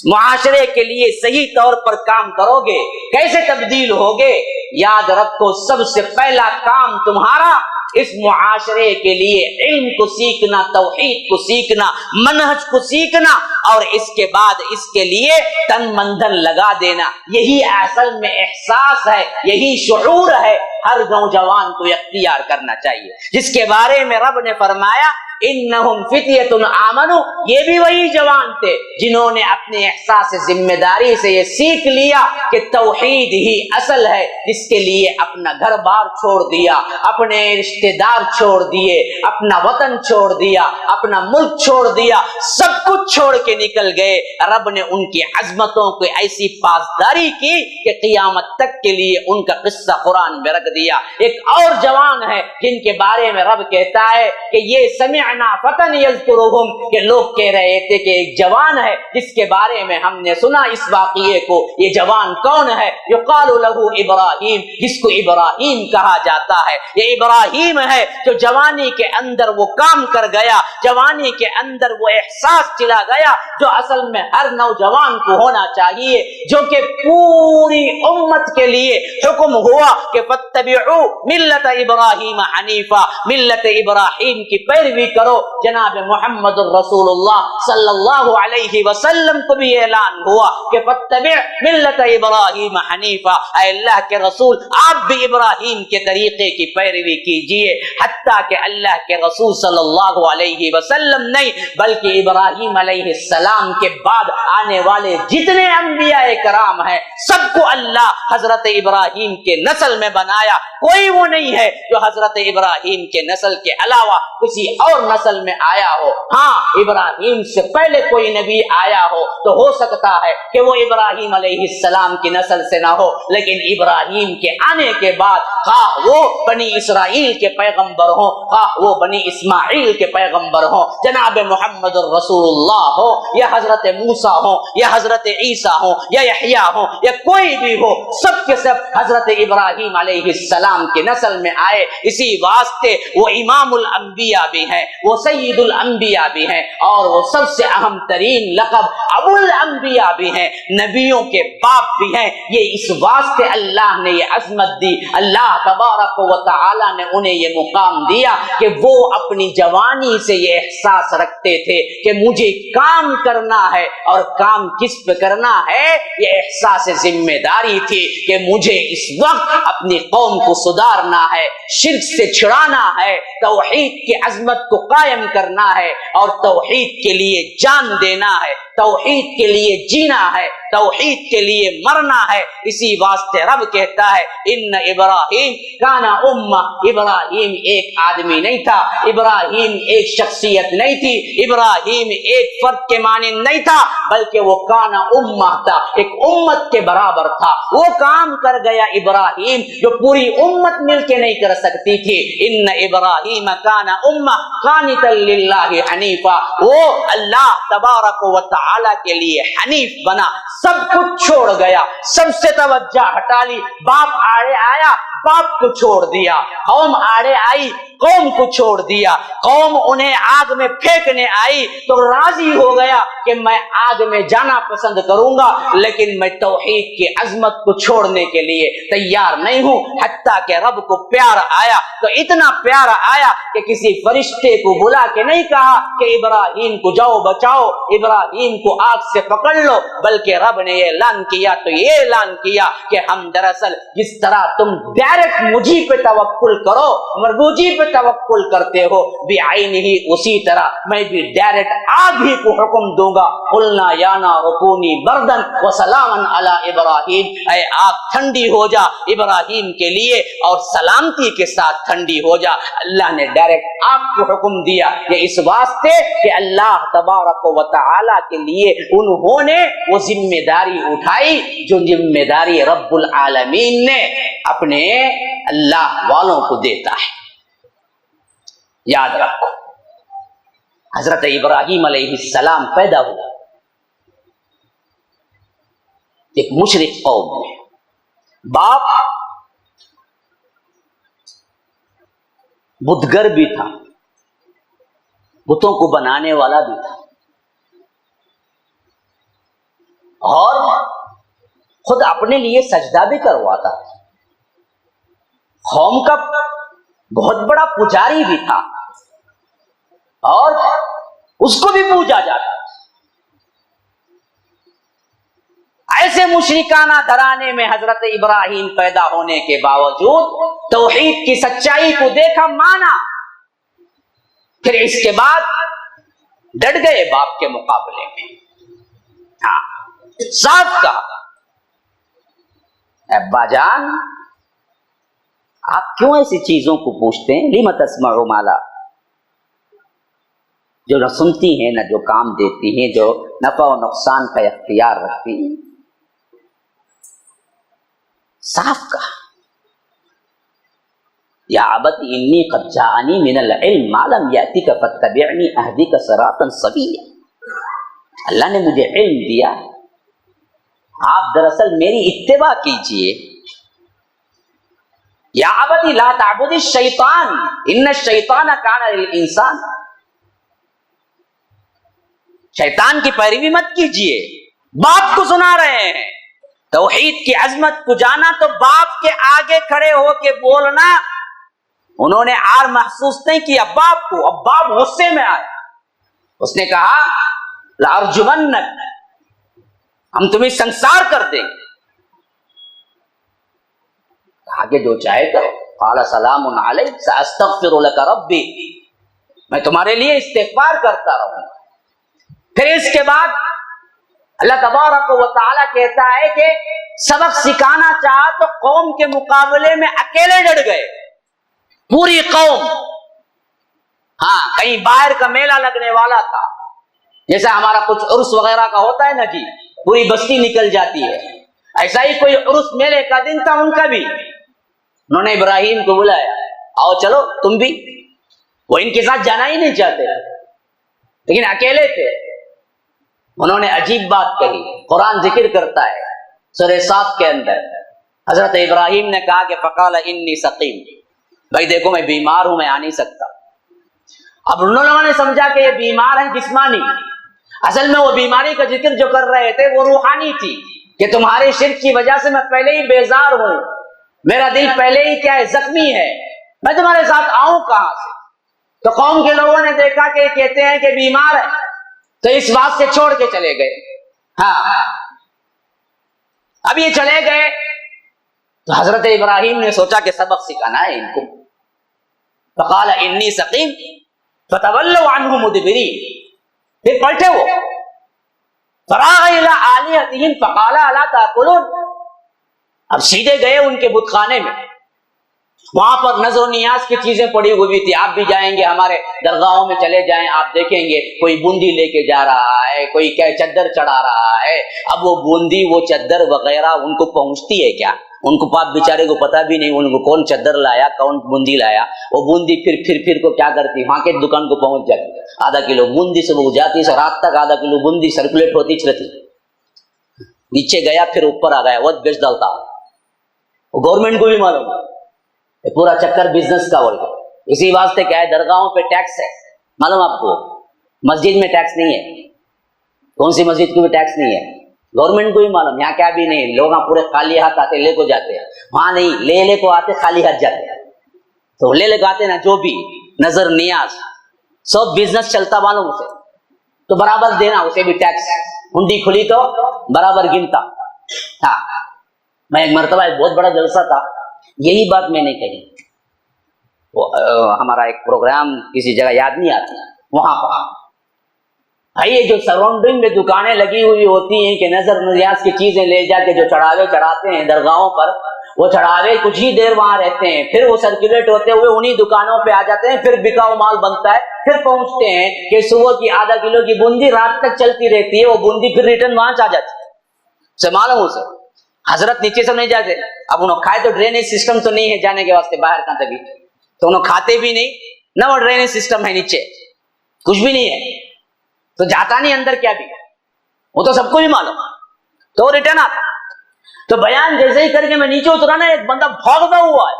معاشرے کے لیے صحیح طور پر کام کرو گے، کیسے تبدیل ہوگے؟ یاد رکھو سب سے پہلا کام تمہارا اس معاشرے کے لیے علم کو سیکھنا، توحید کو سیکھنا، منہج کو سیکھنا، اور اس کے بعد اس کے لیے تن من دھن لگا دینا۔ یہی اصل میں احساس ہے، یہی شعور ہے، ہر نوجوان کو اختیار کرنا چاہیے، جس کے بارے میں رب نے فرمایا انہم فتیۃ آمنوا، یہ بھی وہی جوان تھے جنہوں نے اپنے احساس ذمہ داری سے یہ سیکھ لیا کہ توحید ہی اصل ہے، جس کے لیے اپنا گھر بار چھوڑ دیا، اپنے رشتہ دار چھوڑ دیے، اپنا وطن چھوڑ دیا، اپنا ملک چھوڑ دیا، سب کچھ چھوڑ کے نکل گئے۔ رب نے ان کی عظمتوں کو ایسی پاسداری کی کہ قیامت تک کے لیے ان کا قصہ قرآن میں رکھ دیا۔ ایک اور جوان ہے جن کے بارے میں رب کہتا ہے کہ یہ سمع فتن یذکرہم، کہ لوگ کہہ رہے تھے کہ ایک جوان ہے جس کے بارے میں ہم نے سنا اس واقعے کو۔ یہ جوان کون ہے؟ یقال لہ ابراہیم، جس کو ابراہیم کہا جاتا ہے۔ یہ ابراہیم ہے جو جوانی کے اندر وہ کام کر گیا، جوانی کے اندر وہ احساس چلا گیا جو اصل میں ہر نوجوان کو ہونا چاہیے، جو کہ پوری امت کے لیے حکم ہوا کہ فاتبعوا ملت ابراہیم حنیفا، ملت ابراہیم کی پیروی کرو۔ جناب محمد الرسول اللہ صلی اللہ علیہ وسلم کو بھی اعلان ہوا کہ فاتبع ملت ابراہیم حنیفا، اے اللہ کے رسول آپ بھی ابراہیم کے طریقے کی پیروی کیجئے۔ حتیٰ کہ اللہ کے رسول صلی اللہ علیہ وسلم نہیں بلکہ ابراہیم علیہ السلام کے بعد آنے والے جتنے انبیاء کرام ہیں سب کو اللہ حضرت ابراہیم کے نسل میں بنایا۔ کوئی وہ نہیں ہے جو حضرت ابراہیم کے نسل کے علاوہ کسی اور نسل میں آیا ہو۔ ہاں، ابراہیم سے پہلے کوئی نبی آیا ہو تو ہو سکتا ہے کہ وہ ابراہیم علیہ السلام کی نسل سے نہ ہو، لیکن ابراہیم کے آنے کے بعد خواہ وہ بنی اسرائیل کے پیغمبر ہوں، خواہ وہ بنی اسماعیل کے پیغمبر ہوں، جناب محمد الرسول اللہ ہو یا حضرت موسیٰ ہو یا حضرت عیسیٰ ہو یا یحییٰ ہو یا کوئی بھی ہو، سب کے سب حضرت ابراہیم علیہ السلام کی نسل میں آئے۔ اسی واسطے وہ امام الانبیاء بھی ہیں، وہ سید الانبیاء بھی ہیں، اور وہ سب سے اہم ترین لقب ابو الانبیاء بھی ہیں، نبیوں کے باپ بھی ہیں۔ یہ اس واسطے اللہ نے یہ عظمت دی، اللہ تبارک و تعالی نے انہیں یہ مقام دیا کہ وہ اپنی جوانی سے یہ احساس رکھتے تھے کہ مجھے کام کرنا ہے، اور کام کس پہ کرنا ہے؟ یہ احساس ذمہ داری تھی کہ مجھے اس وقت اپنی قوم کو سدھارنا ہے، شرک سے چھڑانا ہے، توحید کی عظمت کو قائم کرنا ہے، اور توحید کے لیے جان دینا ہے، توحید کے لیے جینا ہے، توحید کے لیے مرنا ہے. اسی واسطے رب کہتا ہے ان ابراہیم کانا امہ. ابراہیم ایک آدمی نہیں تھا, ابراہیم ایک شخصیت نہیں تھی, ابراہیم ایک فرد کے مانند نہیں تھا, بلکہ وہ کانا امہ تھا, ایک امت کے برابر تھا. وہ کام کر گیا ابراہیم جو پوری امت مل کے نہیں کر سکتی تھی. ان ابراہیم کانا امہ قانتا للہ حنیفا. وہ اللہ تبارک و تعالی کے لیے حنیف بنا, سب کچھ چھوڑ گیا, سب سے توجہ ہٹا لی. باپ آڑے آیا, باپ کو چھوڑ دیا. قوم آڑے آئی, قوم کو چھوڑ دیا. قوم انہیں آگ میں پھینکنے آئی تو راضی ہو گیا کہ میں آگ میں جانا پسند کروں گا, لیکن میں توحید کی عظمت کو چھوڑنے کے لیے تیار نہیں ہوں. حتیٰ کہ رب کو پیار آیا تو اتنا پیار آیا کہ کسی فرشتے کو بلا کے نہیں کہا کہ ابراہیم کو جاؤ بچاؤ, ابراہیم کو آگ سے پکڑ لو, بلکہ رب نے یہ اعلان کیا تو یہ اعلان کیا کہ ہم دراصل جس طرح تم ڈائریکٹ مجھے پہ توکل کرو, مجھے پہ توکل کرتے ہو, بعین ہی اسی طرح میں بھی ڈائریکٹ آگ ہی کو حکم دوں گا. قلنا یا نار کونی بردن وسلاما علی ابراہیم. اے آگ ٹھنڈی ہو جا ابراہیم کے لیے اور سلامتی کے ساتھ ٹھنڈی ہو جا. اللہ نے ڈائریکٹ آگ کو حکم دیا کہ اس واسطے کہ اللہ تبارک و تعالی کے لیے انہوں نے وہ ذمہ داری اٹھائی جو ذمہ داری رب العالمین نے اپنے اللہ والوں کو دیتا ہے. یاد رکھو, حضرت ابراہیم علیہ السلام پیدا ہوا ایک مشرک قوم میں. باپ بدگر بھی تھا, بتوں کو بنانے والا بھی تھا, اور خود اپنے لیے سجدہ بھی کرواتا تھا. قوم کا بہت بڑا پجاری بھی تھا اور اس کو بھی پوجا جاتا. ایسے مشرکانہ گھرانے میں حضرت ابراہیم پیدا ہونے کے باوجود توحید کی سچائی کو دیکھا, مانا, پھر اس کے بعد ڈٹ گئے باپ کے مقابلے میں. ہاں, صاف کہا, ابا جان آپ کیوں ایسی چیزوں کو پوچھتے ہیں؟ لم تسمعوا ما لا, جو نہ سنتی ہیں نہ جو کام دیتی ہیں, جو نفع و نقصان کا اختیار رکھتی ہیں. صاف کہا, یا ابت انی قد جاءنی من العلم ما لم یأتک فاتبعنی اہدک صراطا سویا. اللہ نے مجھے علم دیا, آپ دراصل میری اتباع کیجئے. یا ابتی لا تعبد الشیطان ان الشیطان کان للانسان. شیطان کی پیروی مت کیجئے. باپ کو سنا رہے ہیں توحید کی عظمت کو جانا تو باپ کے آگے کھڑے ہو کے بولنا. انہوں نے آر محسوس نہیں کیا باپ کو. اب باپ غصے میں آئے, اس نے کہا لارجمنک, ہم تمہیں سنسار کر دیں گے. آگے جو چاہے کرو. قال سلام علیک ساستغفر لک ربی, میں تمہارے لیے استغفار کرتا رہوں. پھر اس کے بعد اللہ تبارک و تعالی کہتا ہے کہ سبق سکھانا چاہا تو قوم کے مقابلے میں اکیلے ڈٹ گئے. پوری قوم, ہاں کہیں باہر کا میلہ لگنے والا تھا, جیسا ہمارا کچھ عرس وغیرہ کا ہوتا ہے نا جی, پوری بستی نکل جاتی ہے, ایسا ہی کوئی عرس میلے کا دن تھا ان کا بھی. انہوں نے ابراہیم کو بلایا, آؤ چلو تم بھی. وہ ان کے ساتھ جانا ہی نہیں چاہتے لیکن اکیلے تھے. انہوں نے عجیب بات کہی, قرآن ذکر کرتا ہے سورہ صاد کے اندر. حضرت ابراہیم نے کہا کہ فقال انی سقیم, بھائی دیکھو میں بیمار ہوں, میں آ نہیں سکتا. اب ان لوگوں نے سمجھا کہ یہ بیمار ہے جسمانی, اصل میں وہ بیماری کا ذکر جو کر رہے تھے وہ روحانی تھی کہ تمہارے شرک کی وجہ سے میں پہلے ہی بیزار ہوں, میرا دل پہلے ہی کیا ہے زخمی ہے, میں تمہارے ساتھ آؤں کہاں سے. تو قوم کے لوگوں نے دیکھا کہ کہتے ہیں کہ بیمار ہے, تو اس بات سے چھوڑ کے چلے گئے. ہاں, اب یہ چلے گئے تو حضرت ابراہیم نے سوچا کہ سبق سکھانا ہے ان کو. فقال انی سقیم فتولوا عنہ مدبرین, پھر پلٹے وہ. فراغ الی آلہتہم فقال الا تاکلون، اب سیدھے گئے ان کے بت خانے میں، وہاں پر نظر و نیاز کی چیزیں پڑی ہوئی تھی. آپ بھی جائیں گے ہمارے درگاہوں میں چلے جائیں، آپ دیکھیں گے کوئی بوندی لے کے جا رہا ہے، کوئی چادر چڑھا رہا ہے. اب وہ بوندی وہ چادر وغیرہ ان کو پہنچتی ہے کیا؟ ان کو پاپ بیچارے کو پتہ بھی نہیں ان کو کون چادر لایا کون بوندی لایا. وہ بوندی پھر کو کیا کرتی، وہاں کے دکان کو پہنچ جاتی، آدھا کلو بوندی سے وہ جاتی سے رات تک آدھا کلو بوندی سرکولیٹ ہوتی رہتی. نیچے گیا پھر اوپر آ گیا وہ بیچ ڈالتا. وہ گورنمنٹ کو بھی معلوم ہے پورا چکر بزنس کا بول کے. اسی واسطے کیا ہے درگاہوں پہ ٹیکس ہے، معلوم آپ کو؟ مسجد میں ٹیکس نہیں ہے، کون سی مسجد کو بھی ٹیکس نہیں ہے، گورنمنٹ کو بھی معلوم. یہاں کیا بھی نہیں، لوگ پورے خالی ہاتھ آتے لے کو جاتے ہیں، وہاں نہیں لے کو آتے خالی ہاتھ جاتے ہیں. تو لے کے آتے نا جو بھی نظر نیاز سب بزنس چلتا معلوم اسے، تو برابر دینا اسے بھی ٹیکس. ہنڈی کھلی تو برابر گنتا. ہاں میں ایک مرتبہ ایک بہت بڑا جلسہ تھا، یہی بات میں نے کہی. وہ ہمارا ایک پروگرام کسی جگہ یاد نہیں آتی، وہاں پر یہ جو سراؤنڈنگ میں دکانیں لگی ہوئی ہوتی ہیں کہ نظر نیاز کی چیزیں لے جا کے جو چڑھاوے چڑھاتے ہیں درگاہوں پر، وہ چڑھاوے کچھ ہی دیر وہاں رہتے ہیں، پھر وہ سرکولیٹ ہوتے ہوئے انہی دکانوں پہ آ جاتے ہیں، پھر بکاؤ مال بنتا ہے. پھر پہنچتے ہیں کہ صبح کی آدھا کلو کی بوندی رات تک چلتی رہتی ہے، وہ بوندی پھر ریٹرن وہاں آ جاتی ہے. سے معلوم اسے حضرت نیچے سے نہیں جاتے. اب انہوں کھائے تو ڈرینیج سسٹم تو نہیں ہے جانے کے واسطے باہر کہاں تک، تو انہوں کھاتے بھی نہیں نہ وہ ڈرینیج سسٹم ہے نیچے کچھ بھی نہیں ہے، تو جاتا نہیں اندر کیا بھی، وہ تو سب کو بھی معلوم. تو ریٹرن آتا. تو بیان جیسے ہی کر کے میں نیچے اترا نا، ایک بندہ بھاگتا ہوا ہے.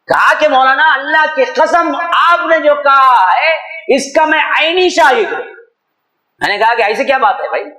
کہا کہ مولانا اللہ کی قسم آپ نے جو کہا ہے اس کا میں عینی شاہد ہوں. میں نے کہا کہ ایسے کیا بات ہے بھائی؟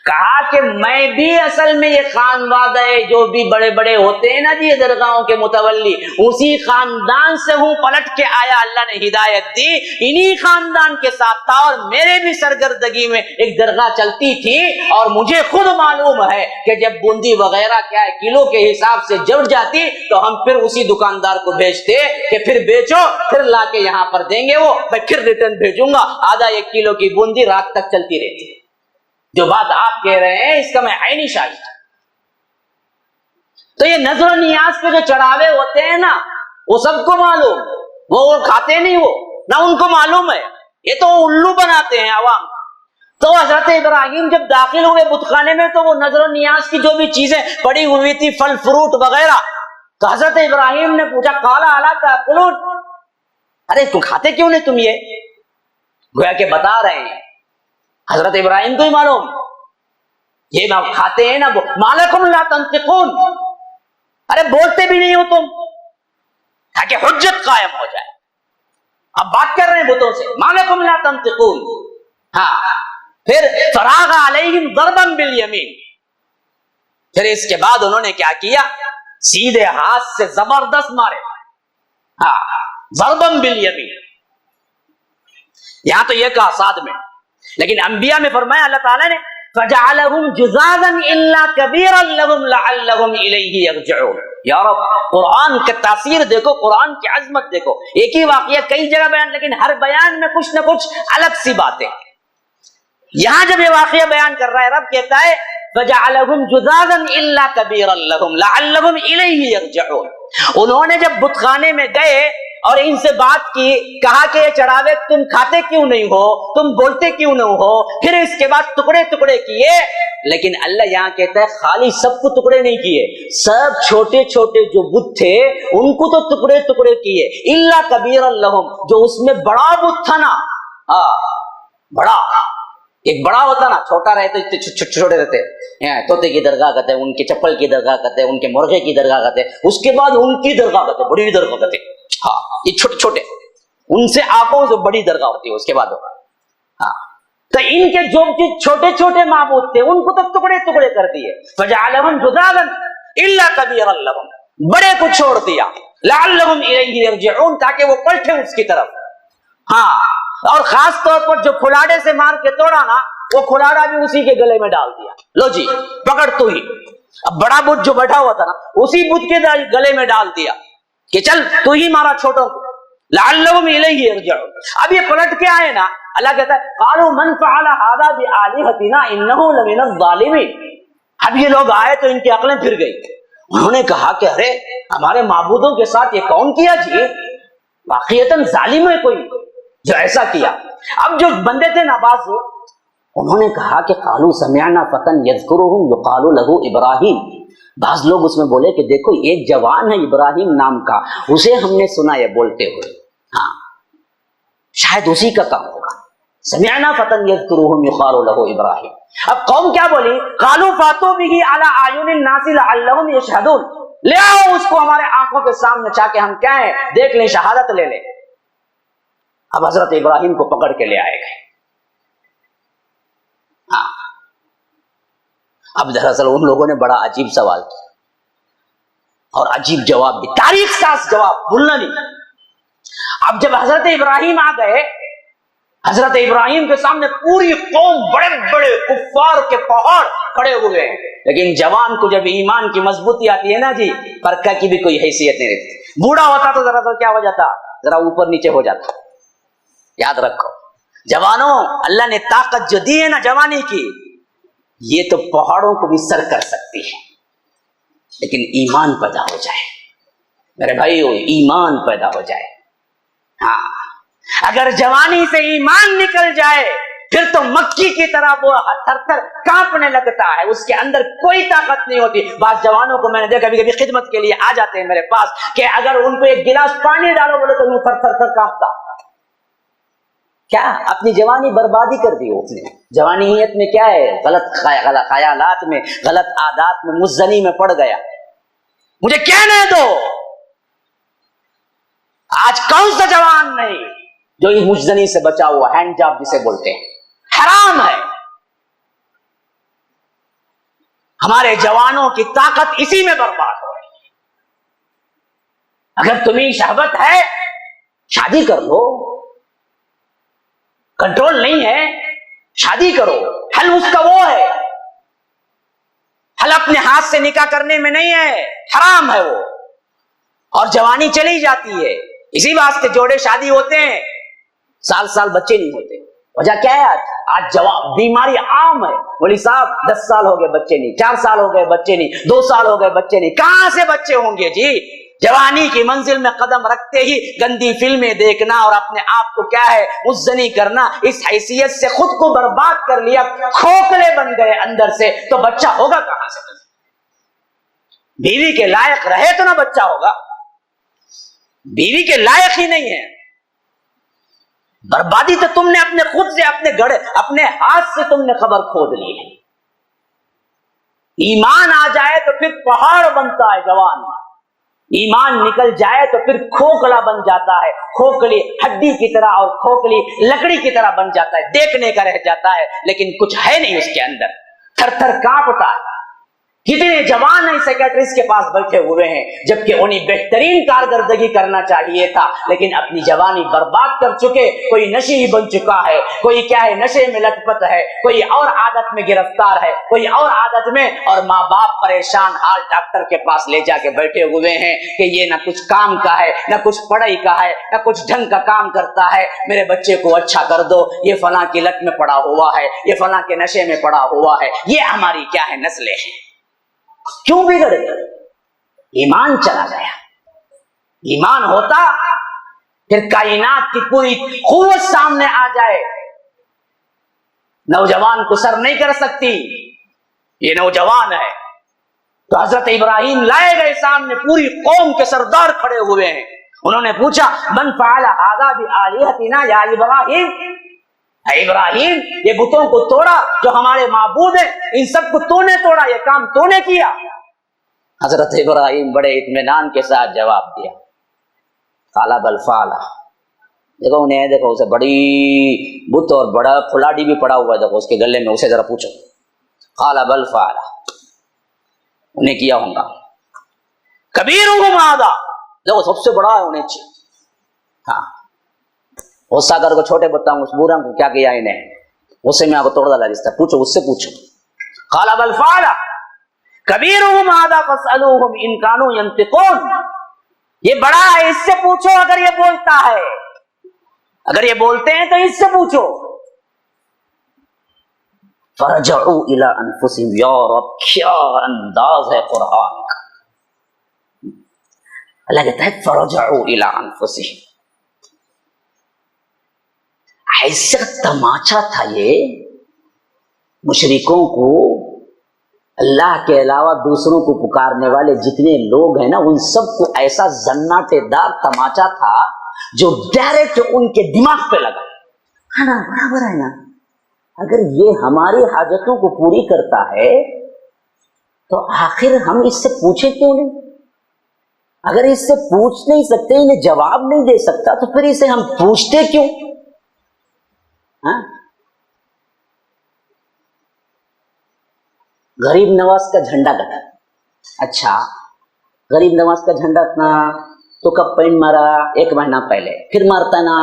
کہا کہ میں بھی اصل میں یہ خاندان ہے جو بھی بڑے بڑے ہوتے ہیں نا جی درگاہوں کے متولی، اسی خاندان سے ہوں، پلٹ کے آیا، اللہ نے ہدایت دی، انہی خاندان کے ساتھ تھا، اور میرے بھی سرگردگی میں ایک درگاہ چلتی تھی، اور مجھے خود معلوم ہے کہ جب بوندی وغیرہ کیا ہے کلو کے حساب سے جڑ جاتی تو ہم پھر اسی دکاندار کو بھیجتے کہ پھر بیچو، پھر لا کے یہاں پر دیں گے، وہ میں پھر ریٹرن بھیجوں گا. آدھا 1 کلو کی بوندی رات تک چلتی رہتی ہے. جو بات آپ کہہ رہے ہیں اس کا میں عینی شاہد. تو یہ نظر و نیاز کے جو چڑھاوے ہوتے ہیں نا وہ سب کو معلوم، وہ کھاتے نہیں، وہ نہ ان کو معلوم ہے، یہ تو الو بناتے ہیں عوام. تو حضرت ابراہیم جب داخل ہوئے بت خانے میں تو وہ نظر و نیاز کی جو بھی چیزیں پڑی ہوئی تھی، پھل فروٹ وغیرہ، تو حضرت ابراہیم نے پوچھا قال الا تاکلون، ارے تم کھاتے کیوں نہیں تم؟ یہ گویا کہ بتا رہے ہیں حضرت ابراہیم کو ہی معلوم یہ نہ کھاتے ہیں نا. مالکم لا تنطقون، ارے بولتے بھی نہیں ہو تم، تاکہ حجت قائم ہو جائے. اب بات کر رہے ہیں بتوں سے، مالکم لا تنطقون. ہاں پھر فراغ علیہم ضربا بالیمین، پھر اس کے بعد انہوں نے کیا کیا، سیدھے ہاتھ سے زبردست مارے. ہاں ضربا بالیمین. یہاں تو یہ کہا ساتھ میں، لیکن انبیاء میں فرمایا اللہ تعالیٰ نے فَجَعَلَهُمْ جُذَاذًا إِلَّا كَبِيرًا لَهُمْ لَعَلَّهُمْ إِلَيْهِ يَرْجِعُونَ. یا رب قرآن کی تاثیر دیکھو، قرآن کی عظمت دیکھو. ایک ہی واقعہ کئی جگہ بیان، لیکن ہر بیان میں کچھ نہ کچھ الگ سی باتیں. یہاں جب یہ واقعہ بیان کر رہا ہے رب کہتا ہے فَجَعَلَهُمْ جُذَاذًا إِلَّا كَبِيرًا لَهُمْ لَعَلَّهُمْ إِلَيْهِ يَرْجِعُونَ. انہوں نے جب بت خانے میں گئے اور ان سے بات کی، کہا کہ یہ چڑھاوے تم کھاتے کیوں نہیں ہو، تم بولتے کیوں نہیں ہو، پھر اس کے بعد ٹکڑے ٹکڑے کیے. لیکن اللہ یہاں کہتا ہے خالی سب کو ٹکڑے نہیں کیے، سب چھوٹے چھوٹے جو بت تھے ان کو تو ٹکڑے ٹکڑے کیے. الا کبیرا لہم، جو اس میں بڑا بت تھا نا، بڑا ایک بڑا ہوتا نا، چھوٹا رہتے چھوٹے رہتے، طوطے کی درگاہ کہتے ہیں، ان کے چپل کی درگاہ کہتے ہیں، ان کے مرغے کی درگاہ کہتے ہیں، اس کے بعد ان کی درگاہ کہتے ہیں، بڑی درگاہ کہتے ہیں. ہاں یہ چھوٹے چھوٹے، ان سے آنکھوں سے بڑی درگاہ ہوتی ہے اس کے بعد. ہاں تو ان کے جو چھوٹے چھوٹے معبود تھے ان کو تو ٹکڑے ٹکڑے کر دیے. فجعلهم جذاذا الا كبيرا لهم، بڑے کو چھوڑ دیا، لعلهم اليه يرجعون، تاکہ وہ پلٹیں اس کی طرف. ہاں اور خاص طور پر جو کھلاڑے سے مار کے توڑا نا، وہ کھلاڑا بھی اسی کے گلے میں ڈال دیا. لو جی پکڑ تو ہی. اب بڑا بت جو بیٹھا ہوا تھا نا، اسی بت کے گلے میں ڈال دیا کہ چل تو ہی مارا چھوٹوں کو. لعلهم الیہ یرجعون. اب یہ پلٹ کے آئے نا, اللہ کہتا ہے قالوا من فعل هذا بآلهتنا انه لمن الظالمین. اب یہ لوگ آئے تو ان کی عقلیں پھر گئی. انہوں نے کہا کہ ارے ہمارے معبودوں کے ساتھ یہ کون کیا جی, واقعتاً ظالم ہے کوئی جو ایسا کیا. اب جو بندے تھے ناباز, انہوں نے کہا کہ قالوا سمعنا فتى يذكرهم يقال له ابراہیم. بعض لوگ اس میں بولے کہ دیکھو ایک جوان ہے ابراہیم نام کا, اسے ہم نے سنا یہ بولتے ہوئے, ہاں شاید اسی کا کام ہوگا. سمعنا فتى يذكرهم يقال له ابراہیم. اب قوم کیا بولی, قالوا فاتوا به على اعین الناس لعلهم يشهدون. لے آؤ اس کو ہمارے آنکھوں کے سامنے چاہ کے ہم کیا ہیں دیکھ لیں, شہادت لے لیں. اب حضرت ابراہیم کو پکڑ کے لے آئے گئے. ہاں اب دراصل ان لوگوں نے بڑا عجیب سوال کیا اور عجیب جواب بھی, تاریخ ساز جواب, بھولنا نہیں. اب جب حضرت ابراہیم آ گئے, حضرت ابراہیم کے سامنے پوری قوم, بڑے بڑے کفار کے پہاڑ کھڑے ہوئے ہیں, لیکن جوان کو جب ایمان کی مضبوطی آتی ہے نا جی, پرکھا کی بھی کوئی حیثیت نہیں رہتی. بوڑھا ہوتا تو ذرا تو کیا ہو جاتا, ذرا اوپر نیچے ہو جاتا. یاد رکھو جوانوں, اللہ نے طاقت جو دی ہے نا جوانی کی, یہ تو پہاڑوں کو بھی سر کر سکتی ہے, لیکن ایمان پیدا ہو جائے میرے بھائیو, ایمان پیدا ہو جائے. ہاں اگر جوانی سے ایمان نکل جائے پھر تو مکی کی طرح وہ تھر تھر کانپنے لگتا ہے, اس کے اندر کوئی طاقت نہیں ہوتی. بعض جوانوں کو میں نے دیکھا کبھی کبھی خدمت کے لیے آ جاتے ہیں میرے پاس, کہ اگر ان کو ایک گلاس پانی ڈالو بولے تو وہ تھر تھر تھر کانپتا. کیا اپنی جوانی بربادی کر دی اس نے. جوانیت میں کیا ہے, غلط خیالات میں, غلط عادات میں, مزنی میں پڑ گیا. مجھے کہنے دو آج کون سا جوان نہیں جو اس مجزنی سے بچا ہوا, ہینڈ جاب جسے بولتے ہیں, حرام ہے. ہمارے جوانوں کی طاقت اسی میں برباد ہو رہی ہے. اگر تمہیں شہوت ہے شادی کر لو, کنٹرول نہیں ہے شادی کرو. حل اس کا وہ ہے, حل اپنے ہاتھ سے نکاح کرنے میں نہیں ہے, حرام ہے وہ. اور جوانی چلی جاتی ہے, اسی واسطے جوڑے شادی ہوتے ہیں, سال سال بچے نہیں ہوتے. وجہ کیا ہے, آج بیماری عام ہے. بولی صاحب 10 سال ہو گئے بچے نہیں, 4 سال ہو گئے بچے نہیں, 2 سال ہو گئے بچے نہیں. کہاں سے بچے ہوں گے جی؟ جوانی کی منزل میں قدم رکھتے ہی گندی فلمیں دیکھنا اور اپنے آپ کو کیا ہے مزنی کرنا, اس حیثیت سے خود کو برباد کر لیا, کھوکھلے بن گئے اندر سے. تو بچہ ہوگا کہاں سے؟ بیوی کے لائق رہے تو نہ بچہ ہوگا, بیوی کے لائق ہی نہیں ہے. بربادی تو تم نے اپنے خود سے, اپنے گڑے, اپنے ہاتھ سے تم نے قبر کھود لی ہے. ایمان آ جائے تو پھر پہاڑ بنتا ہے جوان, ایمان نکل جائے تو پھر کھوکھلا بن جاتا ہے, کھوکھلی ہڈی کی طرح اور کھوکھلی لکڑی کی طرح بن جاتا ہے, دیکھنے کا رہ جاتا ہے لیکن کچھ ہے نہیں اس کے اندر, تھر تھر کانپتا ہے. کتنے جوان ہیں سیکریٹریز کے پاس بیٹھے ہوئے ہیں, جبکہ انہیں بہترین کارکردگی کرنا چاہیے تھا, لیکن اپنی جوانی برباد کر چکے. کوئی نشی بن چکا ہے, کوئی کیا ہے نشے میں لت پت ہے, کوئی اور عادت میں گرفتار ہے, کوئی اور عادت میں, اور ماں باپ پریشان حال ڈاکٹر کے پاس لے جا کے بیٹھے ہوئے ہیں کہ یہ نہ کچھ کام کا ہے, نہ کچھ پڑھائی کا ہے, نہ کچھ ڈھنگ کا کام کرتا ہے. میرے بچے کو اچھا کر دو, یہ فلاں کی لت میں پڑا ہوا ہے, یہ فلاں کے نشے میں پڑا ہوا ہے. یہ ہماری کیا ہے نسلیں ہیں. کیوں بگڑ گئے؟ ایمان چلا گیا. ایمان ہوتا پھر کائنات کی پوری قوت سامنے آ جائے, نوجوان کو سر نہیں کر سکتی. یہ نوجوان ہے تو حضرت ابراہیم لائے گئے سامنے, پوری قوم کے سردار کھڑے ہوئے ہیں. انہوں نے پوچھا من فعل هذا بآلهتنا یا ابراہیم, اے ابراہیم یہ بتوں کو توڑا جو ہمارے معبود ہیں, ان سب کو تو نے توڑا, یہ کام تو نے کیا. حضرت ابراہیم بڑے اطمینان کے ساتھ جواب دیا, قال بل فعل. دیکھو انہیں, دیکھو اسے بڑی بت اور بڑا کھلاڑی بھی پڑا ہوا ہے, دیکھو اس کے گلے میں, اسے ذرا پوچھو. قال بل فعل, انہیں کیا ہوگا. کبیرہم ھذا, دیکھو سب سے بڑا ہے انہیں چاہیے. ہاں غصہ کر کو چھوٹے بتاؤں اس بورا کو کیا کیا انہیں, غصے میں آپ کو توڑ ڈالا جس طرح. پوچھو اس سے پوچھو. قال بل فعل کبیرہم ھذا فاسألوہم ان کانوا ینطقون. یہ بڑا ہے، اس سے پوچھو اگر یہ بولتا ہے، اگر یہ بولتے ہیں تو اس سے پوچھو. فرجعوا الى انفسهم. یا رب کیا انداز ہے قرآن کا. اللہ کہتا ہے فرجعوا الى انفسهم. ایسا تماچا تھا یہ مشرکوں کو، اللہ کے علاوہ دوسروں کو پکارنے والے جتنے لوگ ہیں نا، ان سب کو ایسا زناٹے دار تماچا تھا جو ڈائریکٹ ان کے دماغ پہ لگا. ہے نا، برابر ہے نا. اگر یہ ہماری حاجتوں کو پوری کرتا ہے تو آخر ہم اس سے پوچھے کیوں نہیں؟ اگر اس سے پوچھ نہیں سکتے، انہیں جواب نہیں دے سکتا، تو پھر اسے ہم پوچھتے کیوں؟ ہاں، غریب نواز کا جھنڈا کٹا. اچھا، غریب نواز کا جھنڈا اتنا تو کب پینٹ مارا؟ 1 مہینہ پہلے. پھر مارتا نا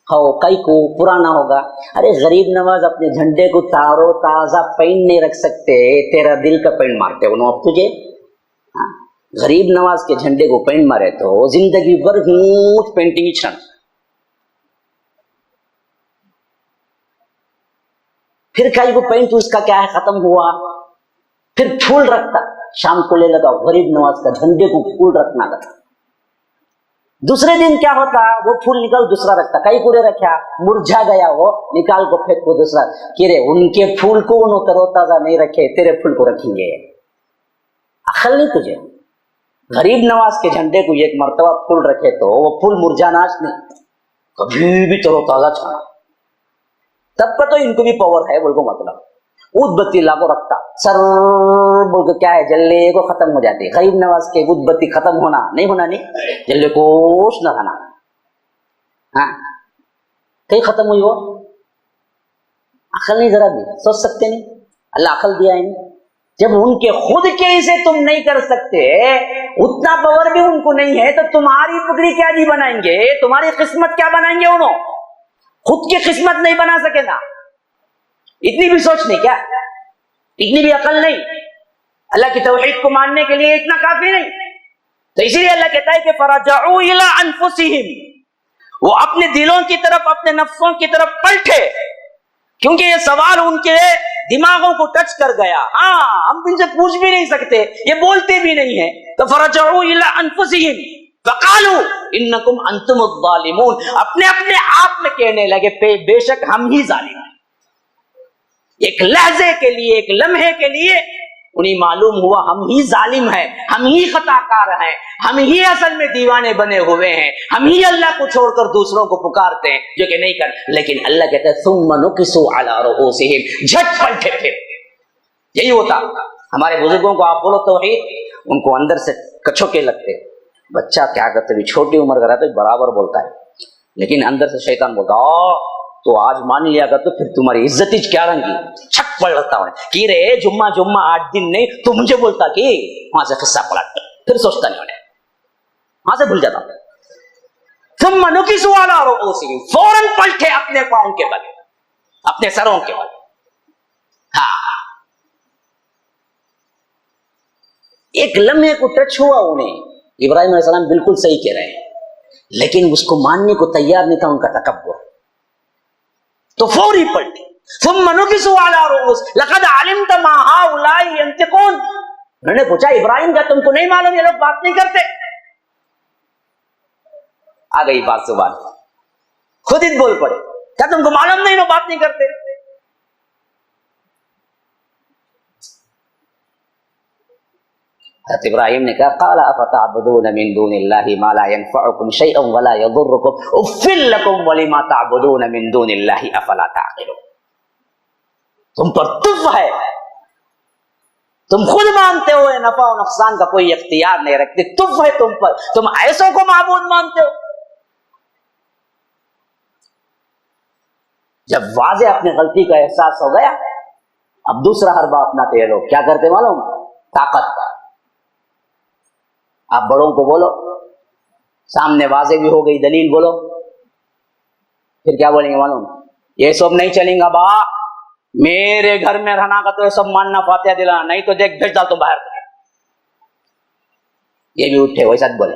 ہو کئی کو پرانا ہوگا. ارے غریب نواز اپنے جھنڈے کو تارو تازہ پینٹ نہیں رکھ سکتے، تیرا دل کا پینٹ مارتے انہوں اب تجھے. غریب نواز کے جھنڈے کو پینٹ مارے تو زندگی بھر پینٹنگ چھن. پھر کئی کو پینٹ اس کا کیا ہے ختم ہوا. پھر پھول رکھتا، شام کو لے لگا غریب نواز کا جھنڈے کو پھول رکھنا تھا. دوسرے دن کیا ہوتا، وہ پھول نکال دوسرا رکھتا. کئی پورے رکھا، مرجھا گیا، وہ نکال کو پھینک کو دوسرا. کہ رے ان کے پھول کو انہوں ترو تازہ نہیں رکھے، تیرے پھول کو رکھیں گے. عقل نہیں تجھے؟ غریب نواز کے جھنڈے کو 1 مرتبہ پھول رکھے تو وہ پھول مرجھانا نہیں، کبھی بھی ترو تازہ چھانا. تب کا تو ان کو بھی پاور ہے بول کو مطلب. اود بتی لا کو رکھتا، سر بول کے کیا ہے جلے کو ختم ہو جاتی. غریب نواز کے اود بتی ختم ہونا نہیں ہونا، نہیں جلے کوش نہ کھانا. ہاں کہیں ختم ہوئی ہو؟ عقل نہیں ذرا بھی سوچ سکتے نہیں؟ اللہ عقل دیا ہے. جب ان کے خود کے اسے تم نہیں کر سکتے، اتنا پاور بھی ان کو نہیں ہے، تو تمہاری پکڑی کیا جی بنائیں گے؟ تمہاری قسمت کیا بنائیں گے؟ انہوں خود کی قسمت نہیں بنا سکے نا. اتنی بھی سوچ نہیں کیا؟ اتنی بھی عقل نہیں؟ اللہ کی توحید کو ماننے کے لیے اتنا کافی نہیں؟ تو اسی لیے اللہ کہتا ہے کہ فرجعوا الی انفسہم. وہ اپنے دلوں کی طرف، اپنے نفسوں کی طرف پلٹے، کیونکہ یہ سوال ان کے دماغوں کو ٹچ کر گیا. ہاں ہم ان سے پوچھ بھی نہیں سکتے، یہ بولتے بھی نہیں ہیں. تو فرجعوا الی انفسہم فقالوا انکم انتم الظالمون. اپنے آپ میں کہنے لگے بے شک ہم ہی ظالم ہیں. ایک لحظے کے لیے، ایک لمحے کے لیے انہیں معلوم ہوا ہم ہی ظالم ہیں، ہم ہی خطا کار ہیں، ہم ہی اصل میں دیوانے بنے ہوئے ہیں، ہم ہی اللہ کو چھوڑ کر دوسروں کو پکارتے ہیں جو کہ نہیں کر. لیکن اللہ کہتا ہے ثم نکسوا علی رؤوسہم، جھٹ پلٹے. پھر یہی ہوتا. ہمارے بزرگوں کو آپ بولو توحید، ان کو اندر سے کچھوکے لگتے. بچہ کیا کرتے، بھی چھوٹی عمر کا رہتا ہے برابر بولتا ہے، لیکن اندر سے شیطان بولتا تو آج مان لیا کر تو پھر تمہاری عزت کیا رنگی. چھک پڑ رہتا ہوں کہ رے جمعہ 8 دن نہیں تو مجھے بولتا کہ وہاں سے قصہ پلٹ، پھر سوچتا نہیں انہیں، وہاں سے بھول جاتا. ثم نکسوا علی رؤوسہم، فوراً پلٹے اپنے پاؤں کے بل، اپنے سروں کے بل. ہاں ایک لمحے کو ٹچ ہوا انہیں. ابراہیم علیہ السلام بالکل صحیح کہہ رہے ہیں، لیکن اس کو ماننے کو تیار نہیں تھا ان کا تکبر، تو فوری پلٹی. ثم نکسوا علی رؤوسہم لقد علمت ما هؤلاء ينطقون. انہوں نے پوچھا ابراہیم کیا تم کو نہیں معلوم یہ لوگ بات نہیں کرتے؟ آ گئی بات زبان، خود ہی بول پڑے. کیا تم کو معلوم نہیں لوگ بات نہیں کرتے؟ حضرت ابراہیم نے کہا قال افتعبدون من دون اللہ ما لا ينفعكم شيئا ولا يضركم اف لكم ولما تعبدون من دون اللہ افلا تعقلون. تم پر تف ہے، تم خود مانتے ہو نفع و نقصان کا کوئی اختیار نہیں رکھتے، تف ہے تم پر، تم ایسوں کو معبود مانتے ہو. جب واضح اپنی غلطی کا احساس ہو گیا، اب دوسرا حربہ اپناتے ہیں لوگ. کیا کرتے معلوم؟ طاقت کا. آپ بڑوں کو بولو، سامنے واضح بھی ہو گئی دلیل بولو، پھر کیا بولیں گے معلوم؟ یہ سب نہیں چلیں گا با، میرے گھر میں رہنا کا تو یہ سب ماننا، فاتحہ دلانا، نہیں تو دیکھ بھیج ڈال تو باہر. یہ بھی اٹھے ویسا بولے.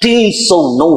309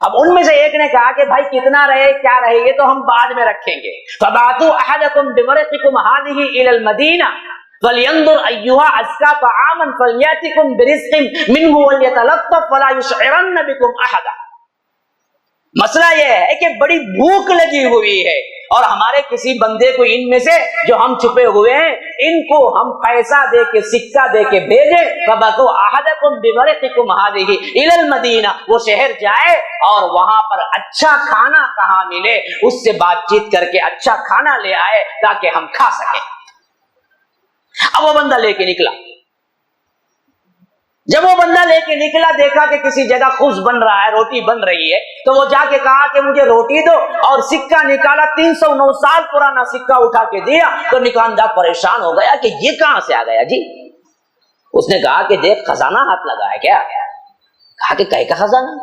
اب ان میں سے ایک نے کہا کہ بھائی کتنا رہے کیا رہے یہ تو ہم بعد میں رکھیں گے. فبعثوا احدکم بورقکم هذه الى المدینہ فلينظر ايها ازكى طعاما فلياتكم برزق منه وليتلطف ولا يشعرن بكم احدا. مسئلہ یہ ہے کہ بڑی بھوک لگی ہوئی ہے اور ہمارے کسی بندے کو ان میں سے جو ہم چھپے ہوئے ہیں ان کو ہم پیسہ دے کے سکہ دے کے بھیجے. فبعثوا احدکم بورقکم هذه الى المدینہ، وہ شہر جائے اور وہاں پر اچھا کھانا کہاں ملے اس سے بات چیت کر کے اچھا کھانا لے آئے تاکہ ہم کھا سکیں. اب وہ بندہ لے کے نکلا. جب وہ بندہ لے کے نکلا دیکھا کہ کسی جگہ خبز بن رہا ہے، روٹی بن رہی ہے، تو وہ جا کے کہا کہ مجھے روٹی دو، اور سکہ نکالا، 309 سال پرانا سکہ اٹھا کے دیا. تو نکاندار پریشان ہو گیا کہ یہ کہاں سے آ گیا جی. اس نے کہا کہ دیکھ خزانہ ہاتھ لگا ہے کیا؟ کہا کہ کہے کا خزانہ؟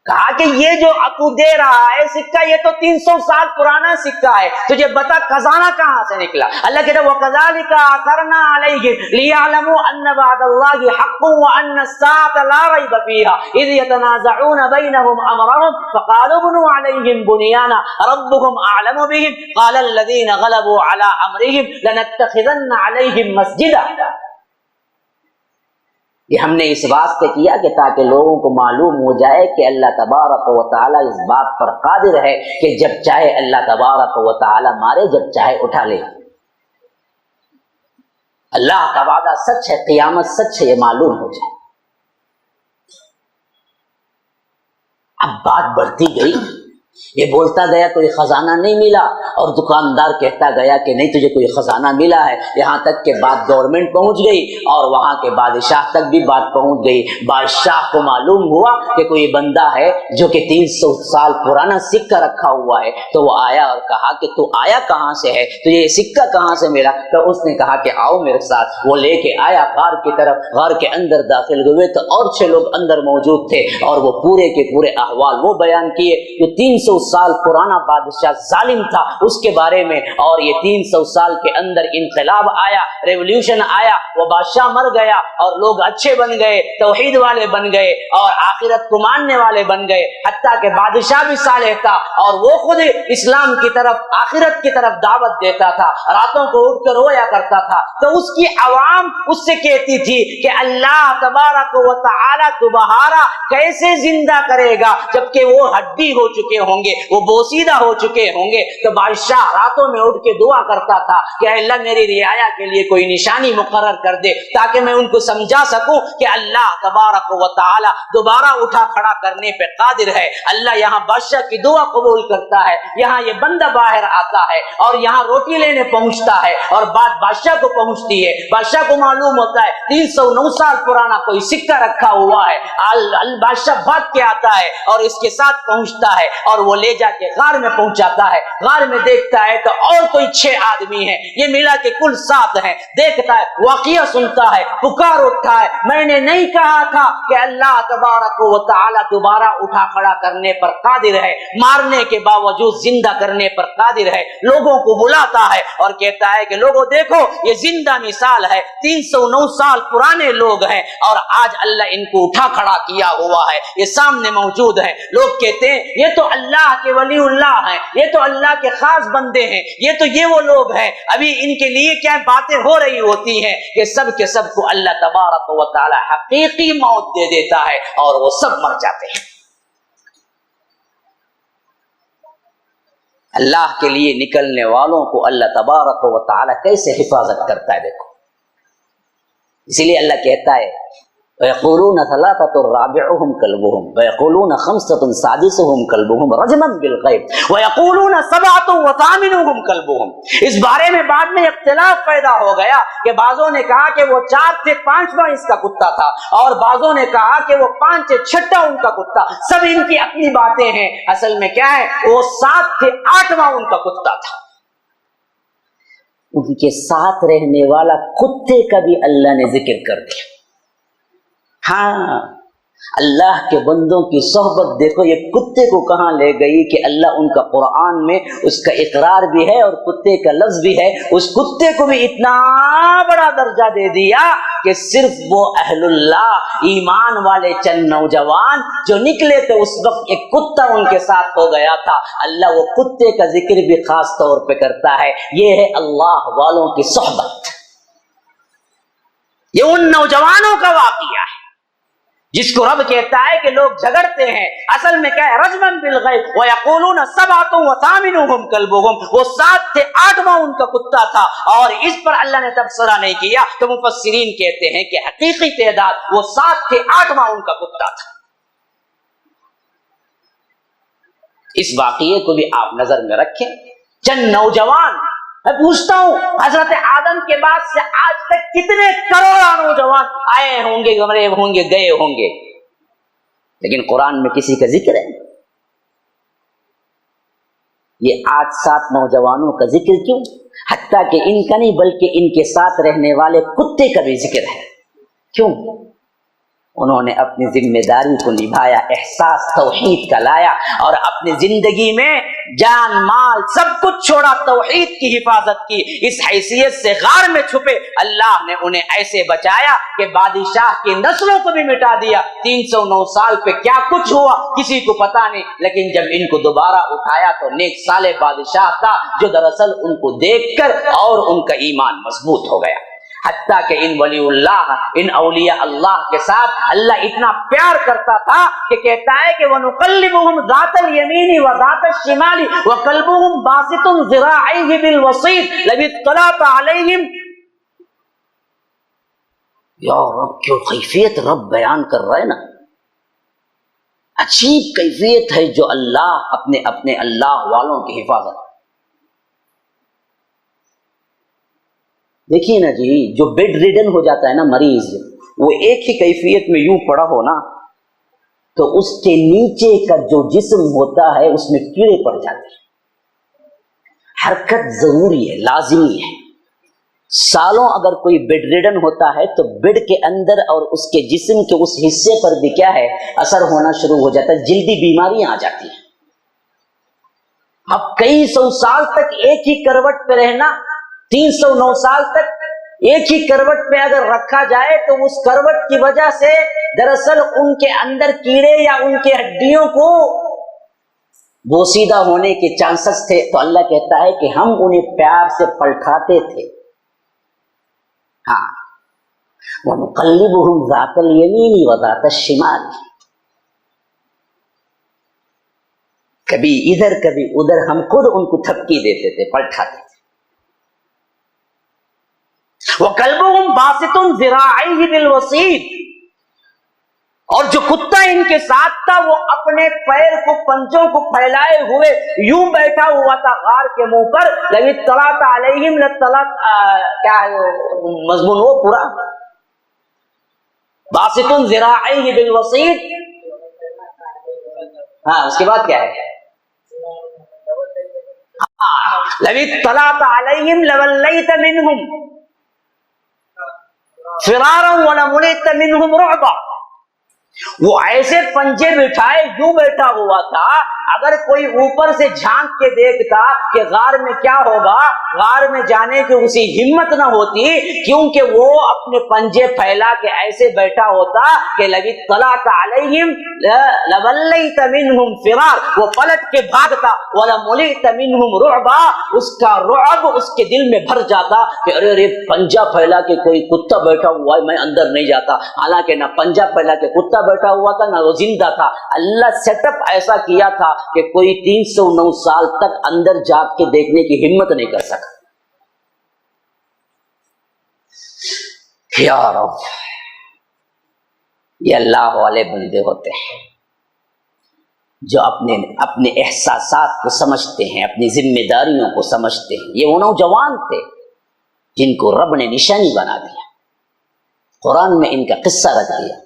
کہا کہ یہ جو تو دے رہا ہے سکہ یہ تو 300 سال پرانا سکہ ہے، تجھے بتا خزانہ کہاں سے نکلا؟ اللہ کہتا ہے وَكَذَلِكَ أَثَرْنَا عَلَيْهِمْ لِيَعْلَمُوا أَنَّ وَعْدَ اللَّهِ حَقٌّ وَأَنَّ السَّاعَةَ لَا رَيْبَ فِيهَا إِذْ يَتَنَازَعُونَ بَيْنَهُمْ أَمْرَهُمْ فَقَالُوا ابْنُوا عَلَيْهِمْ بُنْيَانًا رَبُّهُمْ أَعْلَمُ بِهِمْ قَالَ الَّذِينَ غَلَبُوا عَلَىٰ أَمْرِهِمْ لَنَتَّخِذَنَّ عَلَيْهِمْ مَسْجِدًا. یہ ہم نے اس واسطے کیا کہ تاکہ لوگوں کو معلوم ہو جائے کہ اللہ تبارک و تعالی اس بات پر قادر ہے کہ جب چاہے اللہ تبارک و تعالی مارے، جب چاہے اٹھا لے. اللہ کا وعدہ سچ ہے، قیامت سچ ہے، یہ معلوم ہو جائے. اب بات بڑھتی گئی، یہ بولتا گیا کوئی خزانہ نہیں ملا، اور دکاندار کہتا گیا کہ نہیں تجھے کوئی خزانہ ملا ہے. یہاں تک کہ بات گورنمنٹ پہنچ گئی اور وہاں کے بادشاہ تک بھی بات پہنچ گئی. بادشاہ کو معلوم ہوا کہ کوئی بندہ ہے جو کہ 300 سال پرانا سکہ رکھا ہوا ہے. تو وہ آیا اور کہا کہ تو آیا کہاں سے ہے، تجھے یہ سکہ کہاں سے ملا؟ تو اس نے کہا کہ آؤ میرے ساتھ. وہ لے کے آیا غار کی طرف. غار کے اندر داخل ہوئے تو اور 6 لوگ اندر موجود تھے، اور وہ پورے کے پورے احوال وہ بیان کیے جو 300 سال پرانا بادشاہ ظالم تھا اس کے بارے میں. اور یہ 300 سال کے اندر انقلاب آیا، ریولوشن آیا، وہ بادشاہ مر گیا اور لوگ اچھے بن گئے، توحید والے بن گئے اور آخرت کو ماننے والے بن گئے. حتیٰ کہ بادشاہ بھی صالح تھا اور وہ خود اسلام کی طرف، آخرت کی طرف دعوت دیتا تھا، راتوں کو اٹھ کر رویا کرتا تھا. تو اس کی عوام اس سے کہتی تھی کہ اللہ تبارک و تعالی دوبارہ کیسے زندہ کرے گا جبکہ وہ ہڈی ہو چکے ہوں گے، وہ بوسیدہ ہو چکے ہوں گے. تو بادشاہ راتوں میں اٹھ کے دعا کرتا تھا کہ اللہ میری رعایا کے لیے کوئی نشانی مقرر کر دے تاکہ میں ان کو سمجھا سکوں کہ اللہ تبارک و تعالی دوبارہ اٹھا کھڑا کرنے پہ قادر ہے. اللہ یہاں بادشاہ کی دعا قبول کرتا ہے، یہاں یہ بندہ باہر آتا ہے اور یہاں روٹی لینے پہنچتا ہے اور بات بادشاہ کو پہنچتی ہے. بادشاہ کو معلوم ہوتا ہے 309 سال پرانا کوئی سکہ رکھا ہوا ہے. بادشاہ بھاگ کے آتا ہے اور اس کے ساتھ پہنچتا ہے اور وہ لے جا کے غار میں پہنچاتا ہے. غار میں دیکھتا ہے تو اور کوئی 6 آدمی ہیں، یہ ملا کے کل 7 ہیں. دیکھتا ہے، واقعہ سنتا ہے، پکار اٹھتا ہے، میں نے نہیں کہا تھا کہ اللہ تبارک و تعالی دوبارہ اٹھا کھڑا کرنے پر قادر ہے، مارنے کے باوجود زندہ کرنے پر قادر ہے. لوگوں کو بلاتا ہے اور کہتا ہے کہ لوگوں دیکھو یہ زندہ مثال ہے، 309 سال پرانے لوگ ہیں اور آج اللہ ان کو اٹھا کھڑا کیا ہوا ہے، یہ سامنے موجود ہیں. لوگ کہتے ہیں یہ تو اللہ کے ولی اللہ ہیں، یہ تو اللہ کے خاص بندے ہیں، یہ وہ لوگ ہیں. ابھی ان کے لیے کیا باتیں ہو رہی ہوتی ہیں کہ سب کے سب کو اللہ تبارک و تعالی حقیقی موت دے دیتا ہے اور وہ سب مر جاتے ہیں. اللہ کے لیے نکلنے والوں کو اللہ تبارک و تعالی کیسے حفاظت کرتا ہے دیکھو. اسی لیے اللہ کہتا ہے وَيَقُولُونَ ثَلَاثَةٌ رَابِعُهُمْ كَلْبُهُمْ وَيَقُولُونَ خَمْسَةٌ سَادِسُهُمْ كَلْبُهُمْ رَجْمًا بِالْغَيْبِ وَيَقُولُونَ سَبْعَةٌ وَثَامِنُهُمْ كَلْبُهُمْ. اس بارے میں بعد میں اختلاف پیدا ہو گیا کہ بعضوں نے کہا کہ وہ 4 تھے 5واں اس کا کتا تھا، اور بعضوں نے کہا کہ وہ 5 تھے 6واں ان کا کتا. سب ان کی اپنی باتیں ہیں. اصل میں کیا ہے، وہ 7 تھے 8واں ان کا کتا تھا. ان کے ساتھ رہنے والا کتے کا بھی اللہ نے ذکر کر دیا. ہاں اللہ کے بندوں کی صحبت دیکھو یہ کتے کو کہاں لے گئی کہ اللہ ان کا قرآن میں اس کا اقرار بھی ہے اور کتے کا لفظ بھی ہے، اس کتے کو بھی اتنا بڑا درجہ دے دیا کہ صرف وہ اہل اللہ ایمان والے چند نوجوان جو نکلے تھے اس وقت ایک کتا ان کے ساتھ ہو گیا تھا، اللہ وہ کتے کا ذکر بھی خاص طور پہ کرتا ہے۔ یہ ہے اللہ والوں کی صحبت، یہ ان نوجوانوں کا واقعہ ہے جس کو رب کہتا ہے کہ لوگ جھگڑتے ہیں، اصل میں کیا ہے؟ رجمن بالغیب وَيَقُولُونَ سَبْعَةٌ وَثَامِنُهُمْ كَلْبُهُمْ، وہ 7 تھے 8واں ان کا کتا تھا، اور اس پر اللہ نے تبصرہ نہیں کیا تو مفسرین کہتے ہیں کہ حقیقی تعداد وہ 7 تھے 8واں ان کا کتا تھا۔ اس واقعے کو بھی آپ نظر میں رکھیں، چند نوجوان، میں پوچھتا ہوں حضرت آدم کے بعد سے آج تک کتنے کروڑوں نوجوان آئے ہوں گے، گمرے ہوں گے، گئے ہوں گے، لیکن قرآن میں کسی کا ذکر ہے؟ یہ 8-7 نوجوانوں کا ذکر کیوں؟ حتیٰ کہ ان کا نہیں بلکہ ان کے ساتھ رہنے والے کتے کا بھی ذکر ہے۔ کیوں؟ انہوں نے اپنی ذمہ داری کو نبھایا، احساس توحید کا لایا، اور اپنی زندگی میں جان مال سب کچھ چھوڑا، توحید کی حفاظت کی۔ اس حیثیت سے غار میں چھپے، اللہ نے انہیں ایسے بچایا کہ بادشاہ کی نسلوں کو بھی مٹا دیا۔ 309 سال پہ کیا کچھ ہوا کسی کو پتا نہیں، لیکن جب ان کو دوبارہ اٹھایا تو نیک صالح بادشاہ تھا جو دراصل ان کو دیکھ کر اور ان کا ایمان مضبوط ہو گیا۔ حتیٰ کہ ان ولی اللہ، ان اولیاء اللہ کے ساتھ اللہ اتنا پیار کرتا تھا کہ کہتا ہے کہ وَنُقَلِّبُهُمْ ذَاتَ الْيَمِينِ وَذَاتَ الشِّمَالِ وَقَلْبُهُمْ بَاسِطٌ ذِرَاعَيْهِ بِالْوَصِيدِ لَوِ اطَّلَعْتَ عَلَيْهِمْ۔ یا رب کیوں کیفیت رب بیان کر رہے نا، عجیب کیفیت ہے جو اللہ اپنے اللہ والوں کی حفاظت۔ دیکھیے نا جی، جو بیڈ ریڈن ہو جاتا ہے نا مریض، وہ ایک ہی کیفیت میں یوں پڑا ہو نا تو اس کے نیچے کا جو جسم ہوتا ہے اس میں کیڑے پڑ جاتے ہیں۔ حرکت ضروری ہے، لازمی ہے۔ سالوں اگر کوئی بیڈ ریڈن ہوتا ہے تو بیڈ کے اندر اور اس کے جسم کے اس حصے پر بھی کیا ہے، اثر ہونا شروع ہو جاتا ہے، جلدی بیماریاں آ جاتی ہیں۔ اب کئی سو سال تک ایک ہی کروٹ پہ رہنا، 309 سال تک ایک ہی کروٹ پہ اگر رکھا جائے تو اس کروٹ کی وجہ سے دراصل ان کے اندر کیڑے یا ان کے ہڈیوں کو بوسیدہ ہونے کے چانسز تھے، تو اللہ کہتا ہے کہ ہم انہیں پیار سے پلٹاتے تھے۔ ہاں، وَنُقَلِّبُهُمْ ذَاتَ الْيَمِينِ وَذَاتَ الشِّمَالِ، کبھی ادھر کبھی ادھر، ہم خود ان کو تھپکی دیتے تھے، پلٹاتے تھے۔ وَقَلْبُهُمْ بَاسِطٌ ذِرَاعَيْهِ بِالْوَصِيدِ، اور جو کتا ان کے ساتھ تھا وہ اپنے پیر کو، پنجوں کو پھیلائے ہوئے یوں بیٹھا ہوا تھا غار کے منہ پر۔ لَوِ اطَّلَعْتَ عَلَيْهِمْ لَاطَّلَعْتَ، کیا ہے مضمون وہ پورا؟ بَاسِطٌ ذِرَاعَيْهِ بِالْوَصِيدِ، ہاں اس کے بعد کیا ہے؟ لَوِ اطَّلَعْتَ عَلَيْهِمْ لَوَلَّيْتَ مِنْهُمْ فرارا ولملئت منهم رعبا، وہ ایسے پنجے بٹھائے یوں بیٹھا ہوا تھا، اگر کوئی اوپر سے جھانک کے دیکھتا کہ غار میں کیا ہوگا، غار میں جانے کی اسی ہمت نہ ہوتی، کیونکہ وہ اپنے پنجے پھیلا کے ایسے بیٹھا ہوتا کہ لَوِ اطَّلَعْتَ عَلَيْهِمْ لَوَلَّيْتَ مِنْهُمْ فرار، وہ پلٹ کے بھاگتا، وَلَمُلِئْتَ مِنْهُمْ رُعْبًا، اس کا رعب اس کے دل میں بھر جاتا کہ ارے پنجہ پھیلا کے کوئی کتا بیٹھا ہوا ہے، میں اندر نہیں جاتا۔ حالانکہ نہ پنجہ پھیلا کے کتا بیٹھا ہوا تھا نہ وہ زندہ تھا، اللہ سیٹ اپ ایسا کیا تھا کہ کوئی 309 سال تک اندر جا کے دیکھنے کی ہمت نہیں کر سکا۔ یا رب، یہ اللہ والے بندے ہوتے ہیں جو اپنے احساسات کو سمجھتے ہیں، اپنی ذمہ داریوں کو سمجھتے ہیں۔ یہ وہ نوجوان تھے جن کو رب نے نشانی بنا دیا، قرآن میں ان کا قصہ رکھ دیا۔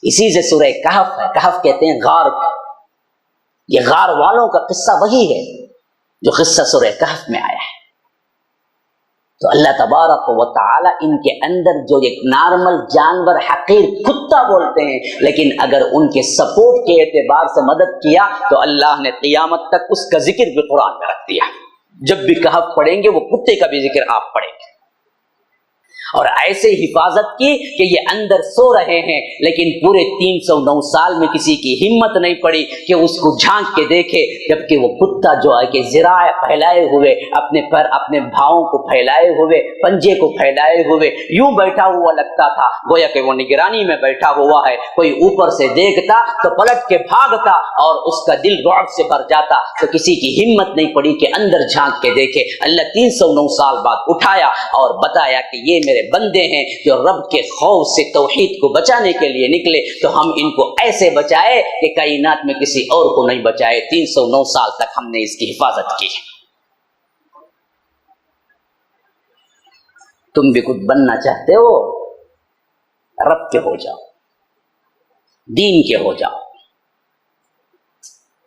اسی سے سورہ کہف ہے، کہف کہتے ہیں غار کو، یہ غار والوں کا قصہ وہی ہے جو قصہ سورہ کہف میں آیا ہے۔ تو اللہ تبارک و تعالی ان کے اندر جو ایک نارمل جانور حقیر کتا بولتے ہیں، لیکن اگر ان کے سپورٹ کے اعتبار سے مدد کیا تو اللہ نے قیامت تک اس کا ذکر بھی قرآن میں رکھ دیا. جب بھی کہف پڑھیں گے وہ کتے کا بھی ذکر آپ پڑھیں گے. اور ایسے حفاظت کی کہ یہ اندر سو رہے ہیں لیکن پورے 309 سال میں کسی کی ہمت نہیں پڑی کہ اس کو جھانک کے دیکھے، جبکہ وہ کتا جو ہے کہ ذراع پھیلائے ہوئے اپنے پر اپنے بھاؤں کو پھیلائے ہوئے پنجے کو پھیلائے ہوئے یوں بیٹھا ہوا لگتا تھا گویا کہ وہ نگرانی میں بیٹھا ہوا ہے. کوئی اوپر سے دیکھتا تو پلٹ کے بھاگتا اور اس کا دل رعب سے بھر جاتا. تو کسی کی ہمت نہیں پڑی کہ اندر جھانک کے دیکھے. اللہ 309 سال بعد اٹھایا اور بتایا کہ یہ میرے بندے ہیں جو رب کے خوف سے توحید کو بچانے کے لیے نکلے، تو ہم ان کو ایسے بچائے کہ کائنات میں کسی اور کو نہیں بچائے. 309 سال تک ہم نے اس کی حفاظت کی. تم بھی کچھ بننا چاہتے ہو؟ رب کے ہو جاؤ، دین کے ہو جاؤ.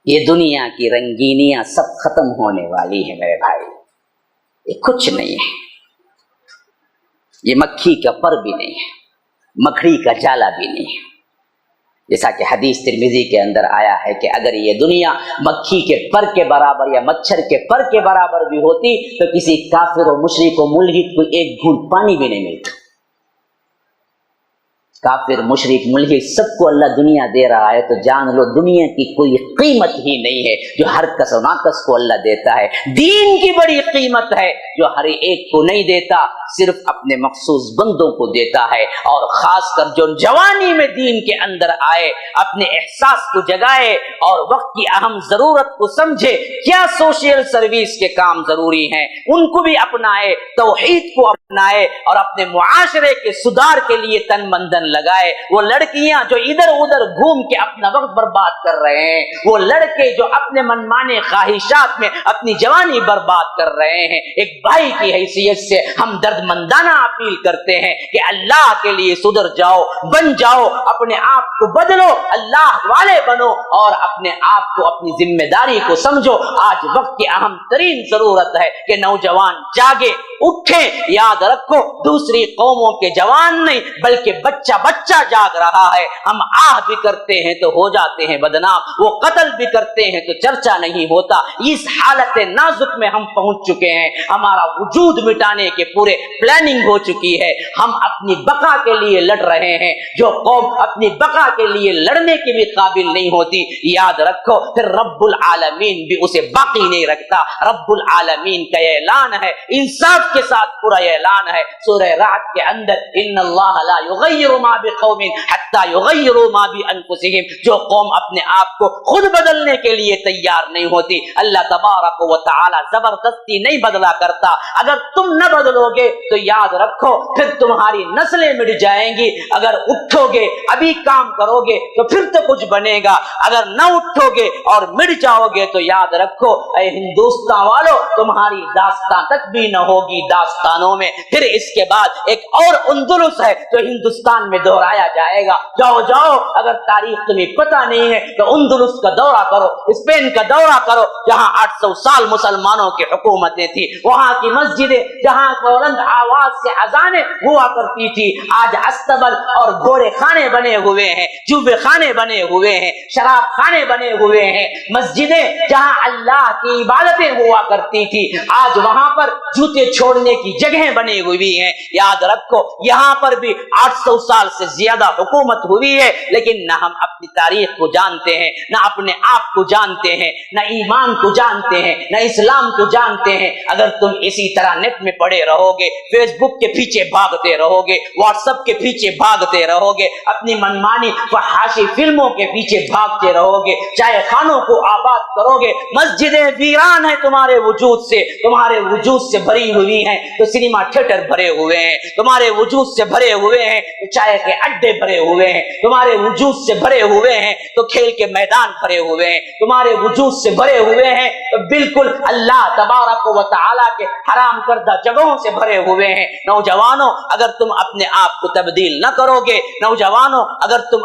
یہ دنیا کی رنگینیاں سب ختم ہونے والی ہیں میرے بھائی. یہ کچھ نہیں ہے، یہ مکھی کا پر بھی نہیں ہے، مکڑی کا جالا بھی نہیں ہے. جیسا کہ حدیث ترمذی کے اندر آیا ہے کہ اگر یہ دنیا مکھی کے پر کے برابر یا مچھر کے پر کے برابر بھی ہوتی تو کسی کافر و مشرک و ملحد کو ایک گھونٹ پانی بھی نہیں ملتا. کافر مشرک ملحد سب کو اللہ دنیا دے رہا ہے تو جان لو دنیا کی کوئی قیمت ہی نہیں ہے جو ہر کس و ناقص کو اللہ دیتا ہے. دین کی بڑی قیمت ہے جو ہر ایک کو نہیں دیتا، صرف اپنے مخصوص بندوں کو دیتا ہے. اور خاص کر جو جوانی میں دین کے اندر آئے، اپنے احساس کو جگائے اور وقت کی اہم ضرورت کو سمجھے، کیا سوشل سروس کے کام ضروری ہیں ان کو بھی اپنائے، توحید کو اپنائے اور اپنے معاشرے کے سدھار کے لیے تن من دھن لگائے. وہ لڑکیاں جو ادھر ادھر گھوم کے اپنا وقت برباد کر رہے ہیں، وہ لڑکے جو اپنے منمانے خواہشات میں اپنی جوانی برباد کر رہے ہیں، ایک بھائی کی حیثیت سے ہم درد مندانہ اپیل کرتے ہیں کہ اللہ کے لیے سدھر جاؤ، بن جاؤ، اپنے آپ کو بدلو، اللہ والے بنو اور اپنے آپ کو اپنی ذمہ داری کو سمجھو. آج وقت کی اہم ترین ضرورت ہے کہ نوجوان جاگے، اٹھیں. یاد رکھو دوسری قوموں کے جوان نہیں بلکہ بچہ جاگ رہا ہے. ہم آہ بھی کرتے ہیں تو ہو جاتے ہیں بدنام، وہ قتل بھی کرتے ہیں تو چرچا نہیں ہوتا. اس حالت نازک میں ہم پہنچ چکے ہیں، ہمارا وجود مٹانے کے پورے پلاننگ ہو چکی ہے. ہم اپنی بقا کے لیے لڑ رہے ہیں. جو قوم اپنی بقا کے لیے لڑنے کی بھی قابل نہیں ہوتی، یاد رکھو پھر رب العالمین بھی اسے باقی نہیں رکھتا. رب العالمین کا یہ اعلان ہے، انصاف کے ساتھ پورا یہ اعلان ہے سورہ رعد کے اندر، ان اللہ لا یغیر ما بقوم حتی یغیروا ما بانفسہم. جو قوم اپنے آپ کو خود بدلنے کے لیے تیار نہیں ہوتی، اللہ تبارک و تعالی زبردستی نہیں بدلا کرتا. اگر تم نہ بدلو گے تو یاد رکھو پھر تمہاری نسلیں مٹ جائیں گی. اگر اٹھو گے ابھی کام کرو گے تو پھر تو کچھ بنے گا. اگر نہ اٹھو گے اور مٹ جاؤ گے تو یاد رکھو اے ہندوستان والو تمہاری داستان تک بھی نہ ہوگی داستانوں میں. پھر اس کے بعد ایک اور اندلس ہے جو ہندوستان میں دہرایا جائے گا. جاؤ اگر تاریخ تمہیں پتہ نہیں ہے تو اندلس کا دورہ کرو، اسپین کا دورہ کرو جہاں 800 سال مسلمانوں کی حکومتیں تھی. وہاں کی مسجدیں جہاں بلند آواز سے اذانیں ہوا کرتی تھی آج استبل اور گھوڑے خانے بنے ہوئے ہیں، جوبے خانے بنے ہوئے ہیں، شراب خانے بنے ہوئے ہیں. مسجدیں جہاں اللہ کی عبادتیں ہوا کرتی تھی آج وہاں پر جوتے چھوڑنے کی جگہیں بنی ہوئی ہیں. یاد رکھو یہاں پر بھی 800 سال سے زیادہ حکومت ہوئی ہے، لیکن نہ ہم اپنی تاریخ کو جانتے ہیں، نہ اپنے آپ کو جانتے ہیں، نہ ایمان کو جانتے ہیں، نہ اسلام کو جانتے ہیں. اگر تم اسی طرح نیٹ میں پڑے رہو گے، فیس بک کے پیچھے بھاگتے رہو گے، واٹس ایپ کے پیچھے بھاگتے رہو گے، اپنی منمانی فحاشی فلموں کے پیچھے بھاگتے رہو گے، چائے خانوں کو آباد کرو گے، مسجدیں ویران ہیں تمہارے وجود سے بھری ہوئی ہیں تو سینما تھیٹر بھرے ہوئے ہیں، تمہارے وجود سے بھرے ہوئے ہیں تو چائے کے اڈے بھرے ہوئے ہیں، تمہارے وجود سے بھرے ہوئے ہیں تو کھیل کے میدان بھرے ہوئے ہیں، تمہارے وجود سے بھرے ہوئے ہیں تو بالکل اللہ تبارک و تعالی کے حرام کردہ جگہوں سے بھرے ہوئے ہیں. نوجوانوں اگر تم اپنے آپ کو تبدیل نہ کرو گے، نوجوانوں اگر تم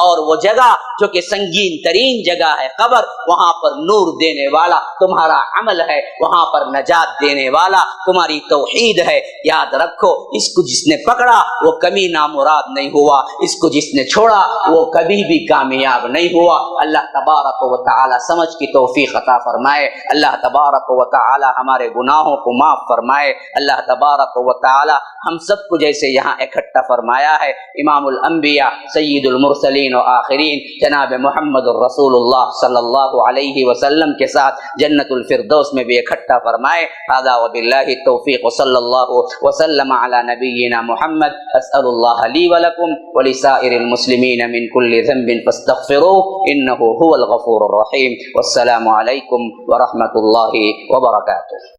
اور وہ جگہ جو کہ سنگین ترین جگہ ہے قبر، وہاں پر نور دینے والا تمہارا عمل ہے، وہاں پر نجات دینے والا تمہاری توحید ہے۔ یاد رکھو، اس کو جس نے پکڑا وہ کبھی نامراد نہیں ہوا، اس کو جس نے چھوڑا وہ کبھی بھی کامیاب نہیں ہوا۔ اللہ تبارک و تعالی سمجھ کی توفیق عطا فرمائے، اللہ تبارک و تعالی ہمارے گناہوں کو معاف فرمائے، اللہ تبارک و تعالی ہم سب کو جیسے یہاں اکٹھا فرمایا ہے امام الانبیاء سید المرسلین و آخرین جناب محمد الرسول اللہ صلی اللہ علیہ وسلم کے ساتھ جنت الفردوس میں بھی اکٹھا فرمائے۔ ھذا وباللہ التوفیق وصلی اللہ وسلم علی نبینا محمد۔ اسأل اللہ لی ولکم ولسائر المسلمین من کل ذنب فاستغفروه انه هو الغفور الرحیم۔ والسلام علیکم ورحمۃ اللہ وبرکاتہ۔